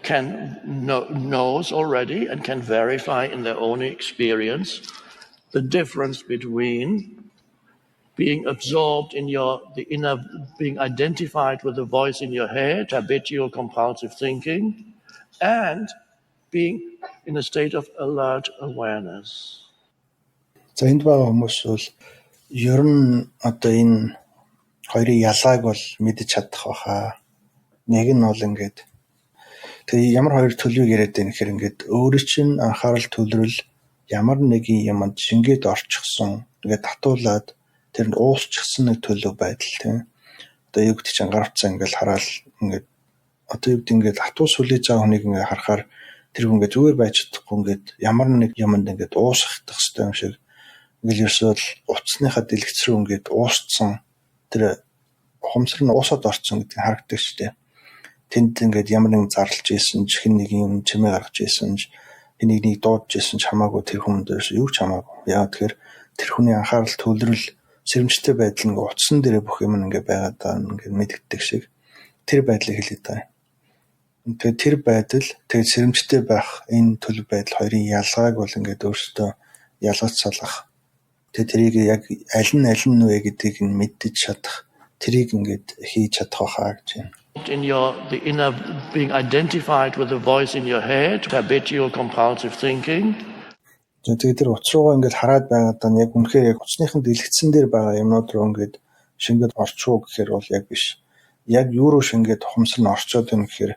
knows already and can verify in their own experience the difference between being absorbed in the inner, being identified with the voice in your head, habitual compulsive thinking, and being in a state of alert awareness. За энд байгаа хүмүүс бол ер нь одоо энэ хоёрын ялгааг бол мэдэж чадах байхаа. Нэг нь бол ингээд тэгээ ямар хоёр төлөвийг яриад байна гэхээр ингээд өөрөө чинь анхаарал төлрөл ямар нэгэн юмд шингээд орчихсон ингээд татуулаад тэрэнд уусчихсан нэг төлөв байдал тийм. Одоо юу гэдэг чинь гар утсаа ингээд хараал ингээд одоо юу гэдэг ингээд хатуу сүлээж байгаа хүнийг ингээд харахаар тэр хүн ингээд зүгээр байж чадахгүй ингээд ямар нэг юмд ингээд уусгах хэрэгтэй юм шиг ингээд ерөөсөө утасныхаа дэлгэц рүү ингээд уусцсан тэр ухамсар нь уусаад орцсон гэдэг нь харагддаг шүү дээ. Тэнд ингээд ямар нэгэн зарлж ийсэн ч хэн нэг юм чимээ гаргаж ийсэн ч хэн нэг дуудаж ийсэн ч хамаагүй тэр хүн дээрс юу ч хамаагүй. Яагаад тэгэхээр тэр хүний анхаарал төвлөрөл сэрэмжтэй байдал нэг утсан дээрээ бүх юм ингээд байгаад байгаа ингээд мэддэг шиг тэр байдлыг хэлээд байгаа. Тэгээд тэр байдал тэгээд сэрэмжтэй байх энэ төлөв байдал хоёрын ялгааг бол ингээд өөртөө ялгаж салгах. Тэгээд тэрийг яг аль нь вэ гэдгийг нь мэддэж чадах. Тэрийг ингээд хийж чадах байхаа гэж байна. In the inner, being identified with the voice in your head, habitual compulsive thinking. Тэгээд тэр утас руугаа ингээд хараад байгаад нь яг үнэхээр яг утасныхын дэлгэцэн дээр байгаа юмнууд руу ингээд шингээд орчихоо гэхээр бол яг биш. Яг юу руу шингээд ухамсар нь орчоод байна гэхээр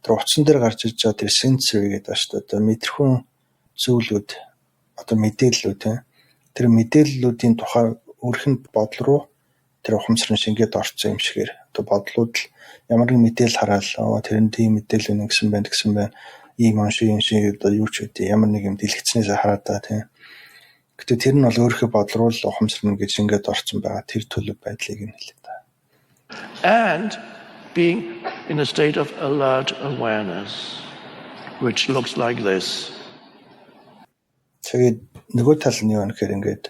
тэр утсан дээр гарч иж байгаа тэр sensory гэдэг ба шүү дээ. Мэдрэхүүн зүйлүүд одоо мэдээллүүд тэр мэдээллүүдийн тухай өөрхөн бодол руу тэр ухамсар нь шингээд орцсон юм шигээр одоо бодлууд л ямар нэг мэдээлэл хараал тэр нь тийм мэдээлэл өгнө гэсэн байна ийм оншиг одоо юу ч үгүй ямар нэг юм дэлгэцнээс хараад та тийм. Гэтэ тэр нь бол өөрийнхөө бодол руу л ухамсар нь ингэж шингээд орцсон байгаа тэр төлөв байдлыг нь хэлээд байна. And being in a state of alert awareness, which looks like this. Тэгээд нөгөө тал нь юу гэхээр ингээд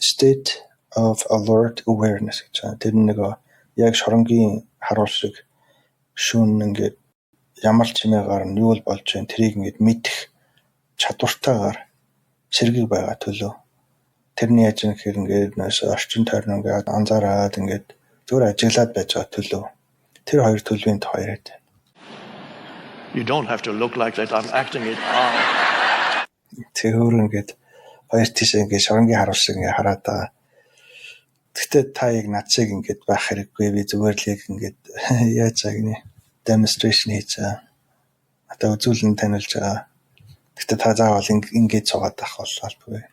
state of alert awareness гэж байна. Тэр нэг яг шоронгийн харуул шиг шүүн ингээд ямар ч чимээгаар нь юу болж байна тэрийг ингээд мэдэх чадвартайгаар сэргийг байгаа төлөө. Тэрний яаж юм гэхээр ингээд нөөс орчин тойрно ингээд анзаараад ингээд зүгээр ажиглаад байж байгаа төлөө. Тэр хоёр төлөвийн тухай яриад байна. You don't have to look like that I'm acting it out. Тэр ингээд хоёр тийш ингээд шоронгийн харуул шиг ингээд хараад байгаа. Гэхдээ та яг нацыг ингээд байх хэрэггүй би зүгээр л яг ингээд яаж яг нэ demonstration хийж байгаа. Одоо үзүүлэн танилж байгаа. Гэхдээ та заавал ингээд цугаад байх болов.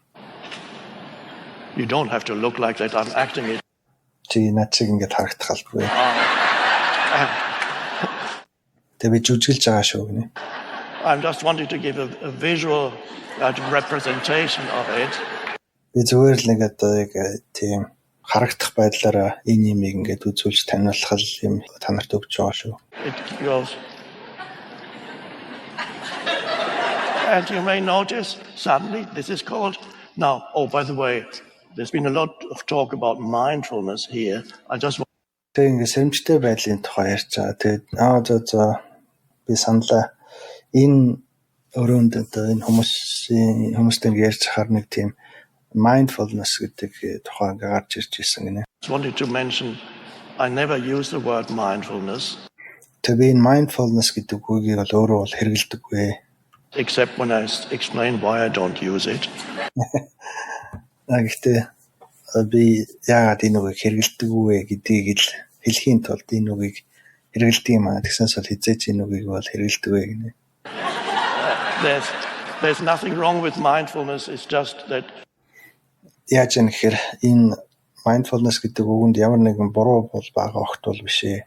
You don't have to look like that I'm acting it. Чи нацыг ингээд харагдах албагүй. Тэ би жүжиглж байгаа шүү гинэ. I'm just wanting to give a visual representation of it. Би зүгээр л нэг одоо яг тийм харагдах байдлаараа энэ юмыг ингээд үзүүлж таниулах юм танарт өгч байгаа шүү. It goes. And you may notice suddenly this is called now. Oh, by the way, there's been a lot of talk about mindfulness here. I just тэг ингээд сэрэмжтэй байдлын тухай ярьж байгаа. Тэгээд би саналаа энэ өрөөнд одоо энэ хүмүүстэй ярьж хахаар нэг тийм mindfulness гэдэг тухай ингээд гарч ирж ирсэн гинэ. I wanted to mention I never use the word mindfulness. Тэгээ энэ mindfulness гэдэг үгийг бол өөрөө бол хэрэглэдэггүй. Except when I explain why I don't use it. Гэхдээ би яагаад энэ үгийг хэрэглэдэггүй гэдгийг л хэлхийн тулд энэ үгийг хэрэглэдэг юм аа. Тэгсэнс бол хизээч энэ үгийг бол хэрэглэдэггүй гинэ. There's nothing wrong with mindfulness. It's just that яаж юм гэхээр энэ mindfulness гэдэг үгэнд ямар нэгэн буруу бол байгаа огт бол биш ээ.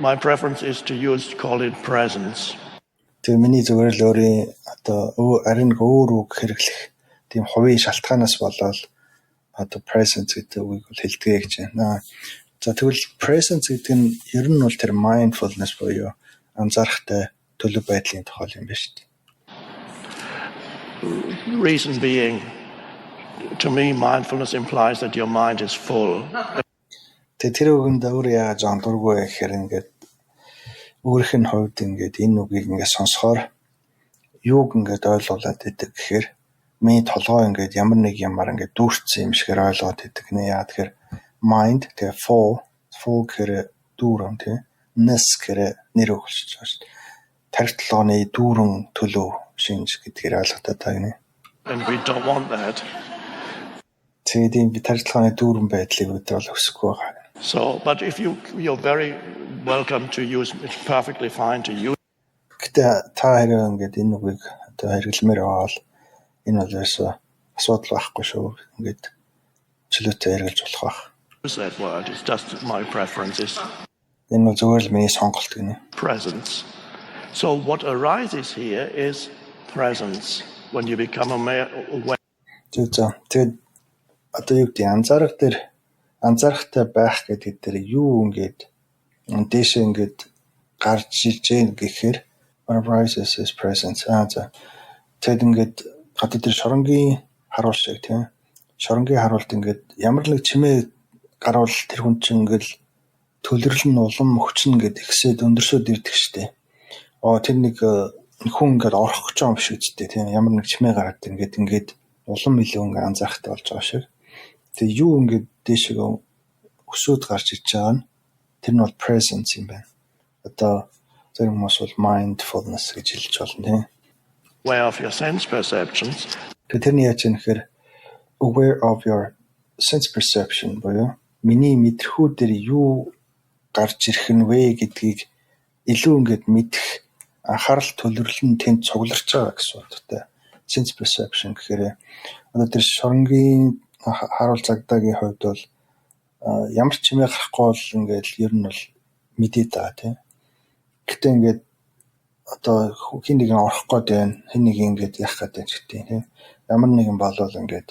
My preference is to call it presence. Тэгээ миний зүгээр л өөрийн одоо арин өөр үг хэрэглэх тийм хувийн шалтгаанаас болоод одоо presence гэдэг үгийг бол хэлдэг гэж байна. За тэгвэл presence гэдэг нь ер нь бол тэр mindfulness буюу анзаарахтай төлөв байдлын тухай юм байна шүү дээ. Reason being, to me, mindfulness implies that your mind is full. Тэр үгэнд өөр яаж андуургүй гэхээр ингээд өөрийнх нь хувьд ингээд энэ үгийг ингээд сонсохоор юуг ингээд ойлгуулад идэг гэхээр миний толгой ингээд ямар нэг юмар ингээд дүүрсэн юм шигээр ойлгоод идэг нэ. Яа тэгэхээр mind тэгээ full гэхээр дүүрэн тий. Ness гэхээр нэр өгүүлж байгаа шүү дээ. Тархитлооны дүүрэн төлөв шинж гэдгээр ойлгохтой тагнэ. And we don't want that. Тэгээд би тархитлооны дүүрэн байдлыг өдрөл өсөхгүй байгаа. So, but if you're very welcome to use, it's perfectly fine to use. Гэтэ та хэрэг ингээд энэ үгийг одоо хэрэглэмээр аваад энэ бол ерөөсөө асуудал байхгүй шүү. Ингээд чөлөөтэй хэрэглэж болох байх. Use that word. It's just my preference is Энэ бол зүгээр л миний сонголт гинэ. presence. So what arises here is presence. When you become aware. Тэгээд одоо юу гэдэг анзаарахтай байх гэдэг дээр юу ингээд дээшээ ингээд гарч ирж гэн гэхээр arises is presence. Тэгээд ингээд одоо тэр шоронгийн харуул шиг тийм. Шоронгийн харуулт ингээд ямар нэг чимээ гарвал тэр хүн чинь ингээд төлөрлөл нь улам хүчин ингээд ихсээд өндөрсөд ирдэг штеп. Тэр нэг хүн ингээд орох гэж байгаа юм шиг үстэй тийм. Ямар нэг чимээ гараад ингээд улам илүү ингээд анзаарахтай болж байгаа шиг. Тэгээ юу ингээд дээшээ өсөөд гарч иж байгаа нь тэр нь бол presence юм байна. Одоо тэр хүмүүс бол mindfulness гэж хэлж болно тийм. Aware of your sense perceptions. Тэрний яаж юм гэхээр aware of your sense perception буюу миний мэдрэхүү дээр юу гарч ирэх нь вэ гэдгийг илүү ингээд мэдэх анхаарал төлөвлөл нь тэнд цугларч байгаа гэсэн утгатай. Sense perception гэхээр одоо тэр шоронгийн харуул цагдаагийн хувьд бол ямар ч чимээ гарахгүй бол ингээд ер нь бол мэдээд байгаа тийм. Гэтэ ингээд одоо хин нэг орох гээд байна. Хин нэг ингээд яах гээд байна гэдэг тийм. Ямар нэгэн болвол ингээд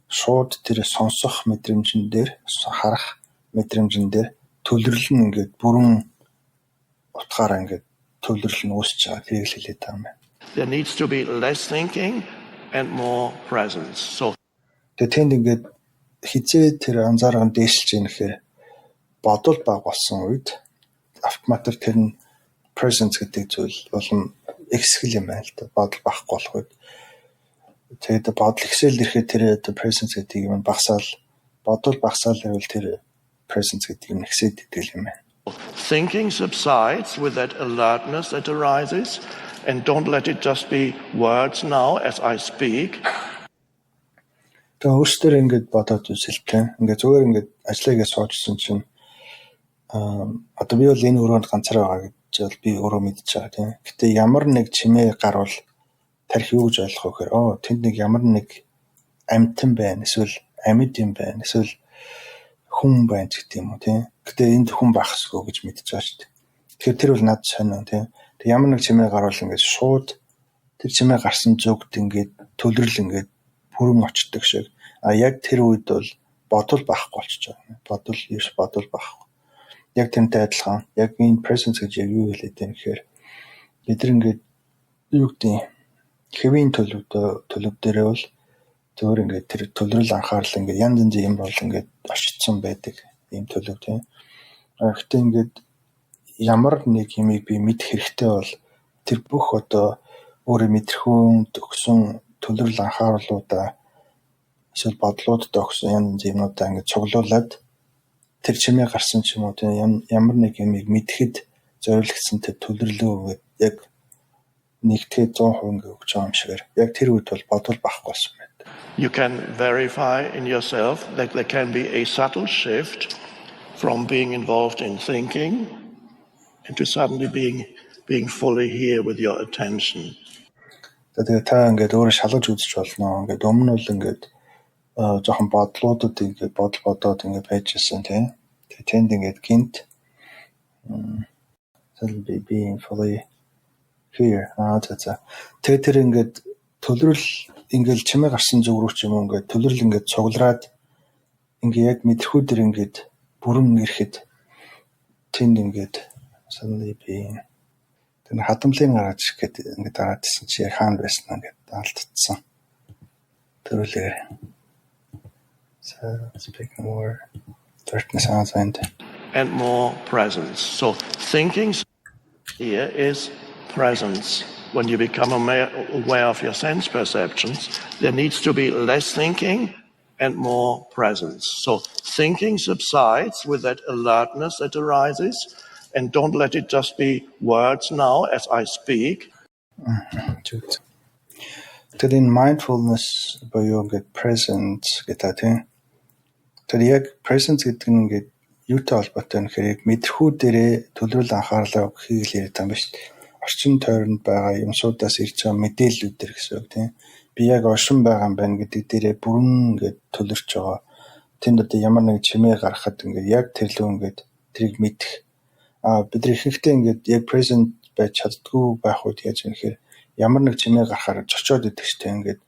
шууд тэр сонсох мэдрэмжэн дээр харах мэдрэмжэн дээр төлөвлөл нь ингээд бүрэн утгаараа ингээд төлөвлөл нь үүсэж байгаа. Тэрийг л хэлээд байгаа юм байна. There needs to be less thinking and more presence. So тэгээд тэнд ингээд хизээ тэр анзаарган дээшилж ийн гэхээр бодол баг болсон үед автоматар тэр нь presence гэдэг зүйл болон эксгэл юм байна л да. Бодол багхгүй болох үед тэгээд бодол ихсэл ирэхэд тэр presence гэдэг юм багасаал бодол багасаал байвал тэр presence гэдэг юм ихсээд идэл юм байна. Thinking subsides with that alertness that arises, and don't let it just be words now as I speak. Тэгээ өөрсдөр ингээд бодоод үзэлтэй. Ингээд зүгээр ингээд ажиллагаа суучсан чинь одоо би бол энэ өрөөнд ганцаараа байгаа гэж бол би өөрөө мэдчихэж байгаа тийм. Гэтэ ямар нэг чимээ гарвал тарих юу гэж ойлгох вэ гэхээр тэнд нэг ямар нэг амьтан байна, эсвэл амьд юм байна, эсвэл хүн байна гэдэг юм уу тийм. Гэтэ энд хүн багсгүй гэж мэдчихэж байгаа шүү дээ. Тэгэхээр тэр бол над сонио тийм. Тэг ямар нэг чимээ гарвал ингээд шууд тэр чимээ гарсан зүгт ингээд төлрөл ингээд бүрэн очдог шиг. Яг тэр үед бол бодол байхгүй болчихж байгаа. Бодол байхгүй. Яг тэрнтэй адилхан. Яг энэ presence гэж яг юу хэлээд байна гэхээр бид ингээд юу гэдэг хэвийн төлөв дээрээ бол зөвөр ингээд тэр төлрөл анхаарал ингээд янз янзын юм бол ингээд очсон байдаг ийм төлөв тийм. Гэхдээ ингээд ямар нэг юмыг би мэдэх хэрэгтэй бол тэр бүх одоо өөрөө мэдрэхүүнд өгсөн төлрөл анхаарлуудаа эсвэл бодлуудад өгсөн янз юмудаа ингээд цуглуулад тэр чимээ гарсан ч юм уу тийм ямар нэг юмыг мэдэхэд зориулагдсан тэр төлрлөө яг нэгтгэж 100% ингээд өгч байгаа юм шигээр яг тэр үед бол бодол байхгүй болсон байна. You can verify in yourself that there can be a subtle shift from being involved in thinking into suddenly being fully here with your attention. Тэгээд та ингээд өөрөө шалгаж үзэж болно. Ингээд өмнө нь бол ингээд жоохон бодлуудад ингээд бодоод ингээд байжсэн тийм. Тэгээд тэнд ингээд гинт suddenly being fully here. Тэгээд тэр ингээд төлрөл ингээд чимээ гарсан зүг рүү ч юм уу ингээд төлрөл ингээд цуглараад ингээ яг мэдрэхүү дээр ингээд бүрэн ирэхэд тэнд ингээд suddenly being тэр хадамлын гараад ирэхэд ингээд дараад ирсэн чи яг хаана байсан ингээд алдчихсан. Төрөлөө. So speaking more darkness and more presence. So thinking here is presence. When you become aware of your sense perceptions, there needs to be less thinking and more presence. So thinking subsides with that alertness that arises, and don't let it just be words now as I speak. Тэр энэ mindfulness буюу ингээд presence гэдэг тийм. Тэр яг presence гэдэг нь ингээд юутай холбоотой нөхөр яг мэдрэхүү дээрээ төлөвлөл анхаарлаа өгөхийг л яриад байгаа юм ба шүү дээ. Орчин тойронд байгаа юмсуудаас ирж байгаа мэдээллүүдэр гэсэн үг тийм. Би яг оршин байгаа юм байна гэдэг дээрээ бүрэн ингээд төлөрч байгаа. Тэнд одоо ямар нэг чимээ гаргахад ингээд яг тэр лөө ингээд тэрийг мэдэх. Бид нар ихэнхдээ ингээд яг present байж чаддгүй байх үед яаж юм нэхэр ямар нэг чимээ гарахаар зочоод идэх штэ ингээд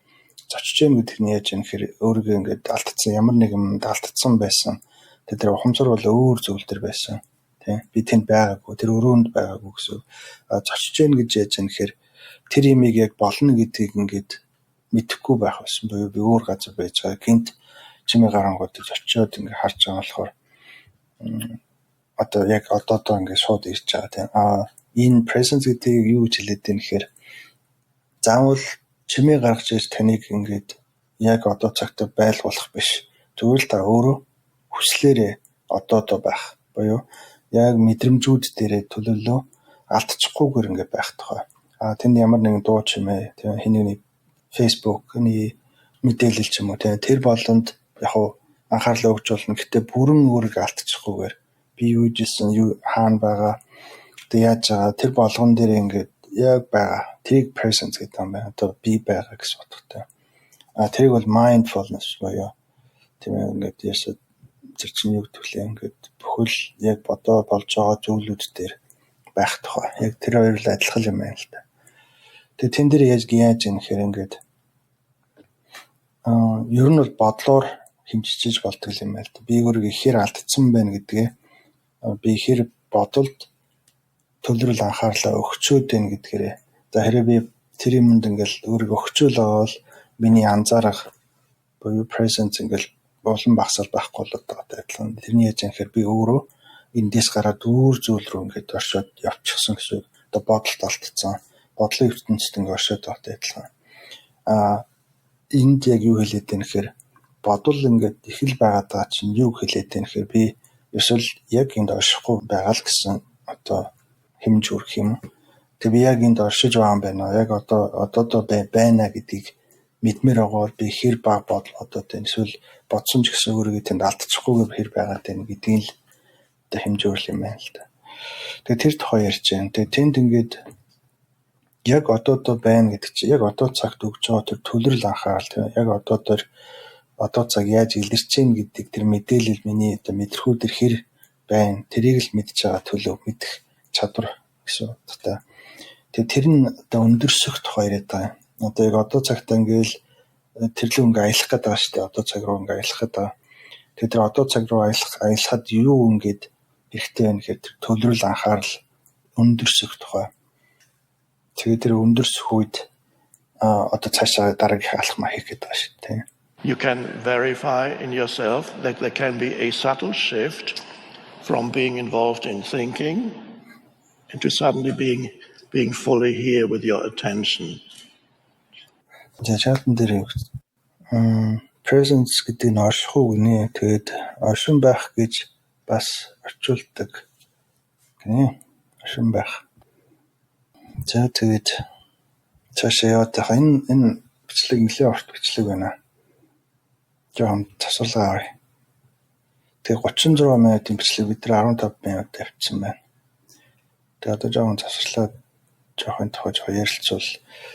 зочиж юм гэдэг нь яаж юм нэхэр өөрийгөө ингээд алдсан ямар нэг юмд алдсан байсан. Тэр ухамсар бол өөр зүйл төр байсан. Тийм би тэнд байгаагүй тэр өрөөнд байгаагүй гэсэн. Зочиж гэн гэж яаж юм нэхэр тэр имийг яг болно гэдгийг ингээд мэдэхгүй байх байсан. Буюу би өөр газар байж байгаа гинт чимээ гарангууд зочиод ингээд харж байгаа болохоор одоо яг одоо ингээд шууд ирж байгаа тийм. Энэ presence гэдэг юу гэж хэлээд байна гэхээр заавал чимээ гаргаж ирж таныг ингээд яг одоо цагт байлгуулах биш. Зүгээр л та өөрөө хүслээрээ одоо байх. Буюу яг мэдрэмжүүд дээрээ төлөвлөө алдчихгүйгээр ингээд байх тухай. Тэнд ямар нэгэн дуу чимээ тийм хэнийг Facebook-ны мэдээлэл ч юм уу тийм тэр болонд яг анхаарлаа өгч болно. Гэтэ бүрэн өөрийгөө алдчихгүйгээр би юу хийсэн юу хаана байгаа тэг яаж байгаа тэр болгон дээр ингээд яг байгаа. Тэрийг presence гэдэг юм байна. Одоо би байгаа гэсэн утгатай. Тэрийг бол mindfulness буюу тийм ингээд яшаа тэр чинь юу гэвэл ингээд бүхэл яг бодоо болж байгаа зүйлүүд дээр байх тухай. Яг тэр хоёр л адилхан юм байна л да. Тэгээ тэн дээр яаж юм гэхээр ингээд ер нь бол бодлоор хэмжиж болдог юм байна л да. Би өөрийгөө ихээр алдсан байна гэдгээ би ихээр бодолд төлөвлөл анхаарлаа өгчөөд байна гэдгээрээ. За хэрэг би тэр юмд ингээл өөрийгөө өгчөөл байгаа бол миний анзаарах буюу presence ингээл болон багсаал байхгүй л одоотой адилхан. Тэрний яаж юм гэхээр би өөрөө эндээс гараад өөр зүйл рүү ингээд оршоод явчихсан гэсэн. Одоо бодолд алдсан. Бодлын ертөнцид ингээд оршоод байгаатай адилхан. Энд яг юу хэлээд байна гэхээр бодол ингээд их л байгаад байгаа чинь юу хэлээд байна гэхээр би эсвэл яг энд оршихгүй байгаа л гэсэн одоо хэмж өрөх юм. Тэг би яг энд оршиж байгаа юм байна. Яг одоо байна гэдгийг мэдмээр байгаа би хэр баг бодол одоо тийм эсвэл бодсон ч гэсэн өөрийгөө тэнд алдчихгүйгээр хэр байгаад байна гэдгийг л одоо хэмж өрөх юм байна л да. Тэгээ тэр тухай ярьж байна. Тэгээ тэнд ингээд яг одоо байна гэдэг чинь яг одоо цагт өгж байгаа тэр төлөвлөл анхаарал тийм яг одоо цаг яаж илэрч чинь гэдэг тэр мэдээлэл миний одоо мэдрэхүү тэр хэр байна тэрийг л мэдж байгаа төлөв мэдэх чадвар гэсэн утгатай. Тэгээ тэр нь одоо өндөрсөх тухай яриад байгаа. Одоо яг одоо цагтаа ингээл тэр л ингээ аялах гэдэг байгаа шүү дээ. Одоо цаг руу ингээ аялах гэдэг. Тэгээ тэр одоо цаг руу аялахад юу ингээд хэрэгтэй байна гэхээр тэр төлөвлөл анхаарал өндөрсөх тухай. Тэгээ тэр өндөрсөх үед одоо цаашаа дараагийн алхам хийх гэдэг байгаа шүү дээ. You can verify in yourself that there can be a subtle shift from being involved in thinking into suddenly being fully here with your attention. Жишээлбэл дээр presence гэдэг нь орших үг нэ. Тэгээд оршин байх гэж бас орчуулдаг. Гэнэ. Оршин байх. За тэгээд цаашаа яваад байгаа энэ бичлэг нэлээд урт бичлэг байна. Жохон тасалгаа авъя. Тэгээ 36 минутын бичлэг бид нар 15 минут тавьчихсан байна. Тэгээ одоо жохон засварлаад жохон тохиож ярилцвал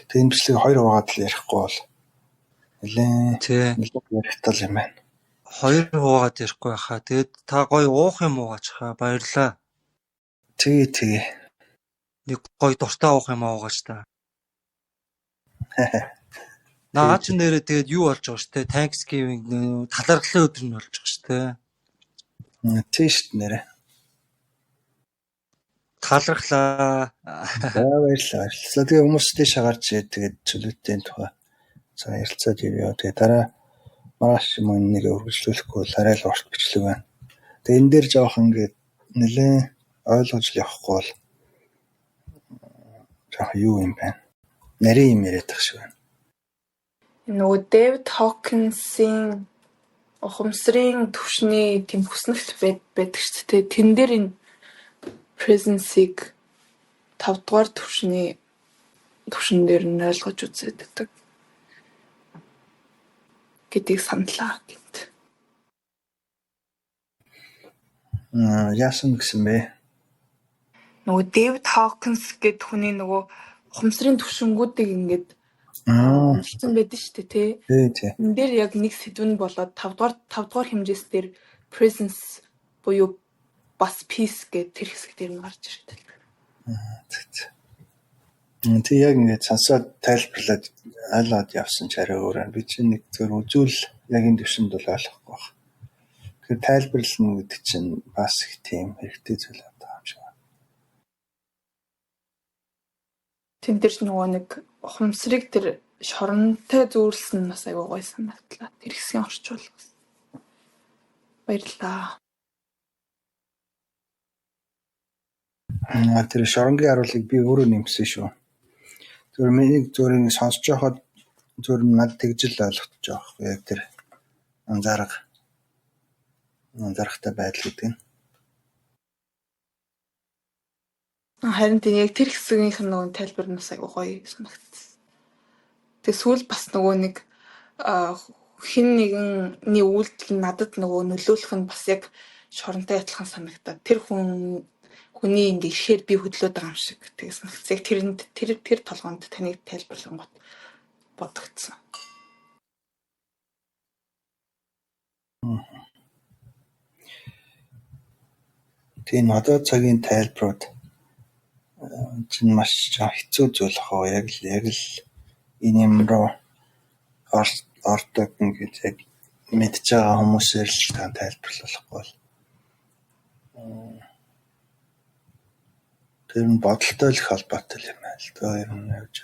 тэгээ энэ бичлэгийг 2 хуваагаад л ярихгүй бол нэлээд ярихтал юм байна. 2 хуваагаад ярихгүй байхаа. Тэгээд та гоё уух юм уугаач хаа баярлаа. Тэгээ. Нэг гоё дуртай уух юм уугаач та. Наад чинь нэрээ тэгээд юу болж байгаа штэ? Thanksgiving талархлын өдөр нь болж байгаа штэ. Тийм шүү дээ нэрээ. Талархлаа. Баярлалаа. Тэгээ хүмүүс тийш гарч тэгээд чөлөөтэй тухай цаа ярилцаад ирээ. Тэгээ дараа маргааш юм нэг өргөжлүүлэхгүй бол арай л урт бичлэг байна. Тэгээ энэ дээр жоох ингээд нэлээд ойлгож явахгүй бол жоох юу юм байна. Нарийн юм яриад тах шиг байна. Нөгөө Дэвид Хокинсийн ухамсарын түвшний тийм хүснэгт байдаг шүү дээ. Тэн дээр энэ presence-ийг 5 дугаар түвшин дээр нь ойлгож үзээд байдаг гэдгийг саналаа гэнт. Яасан гэсэн бэ? Нөгөө Дэвид Хокинс гэдэг хүний нөгөө ухамсарын түвшингүүдийг ингээд хэлсэн байдаг шүү дээ, тий. Тий. Энэ дээр яг нэг сэдв нь болоод 5 дугаар хэмжээс дээр presence буюу бас peace гэдэг тэр хэсэг дээр нь гарч ирдэг. Тэг яг ингээд сонсоод тайлбарлаад ойлгоод явсан ч арай өөр. Би чинь нэг зөв үзүүл яг энэ төвшөнд бол ойлгохгүй байна. Тэгэхээр тайлбарлана гэдэг чинь бас их тийм хэрэгтэй зүйл байгаа юм шиг байна. Тэн дээр нөгөө нэг ухамсарыг тэр шоронтой зөөрлсөн бас аягүй гоё санагдлаа. Тэр хэсгийн орчуулгаас. Баярлалаа. Тэр шоронгийн харуулыг би өөрөө нэмсэн шүү. Зөв миний зөвөрийг сонсож байхад зөв над тэгжил ойлгож байгаа. Яг тэр анзаарахтай байдал гэдэг нь. Харин тийм яг тэр хэсгийнх нь нөгөө тайлбар нь бас аягүй гоё санагдсан. Тэгээ сүүл бас нөгөө нэг хин нэгний үйлдэл надад нөгөө нөлөөлөх нь бас яг шоронтой адилхан санагдаад тэр хүний ингээ ихээр би хөдлөөд байгаа юм шиг тэгээ санагдсан. Тэр толгоонд таныг тайлбарлан гот бодогдсон. Тийм одоо цагийн тайлбарууд чинь маш хэцүү зүйл хоо яг л энэ юм руу ордог ингээд яг мэдж байгаа хүмүүсээр л тайлбарлахгүй бол тэр нь бодолтой л холбоотой юм байна л доо юм явж.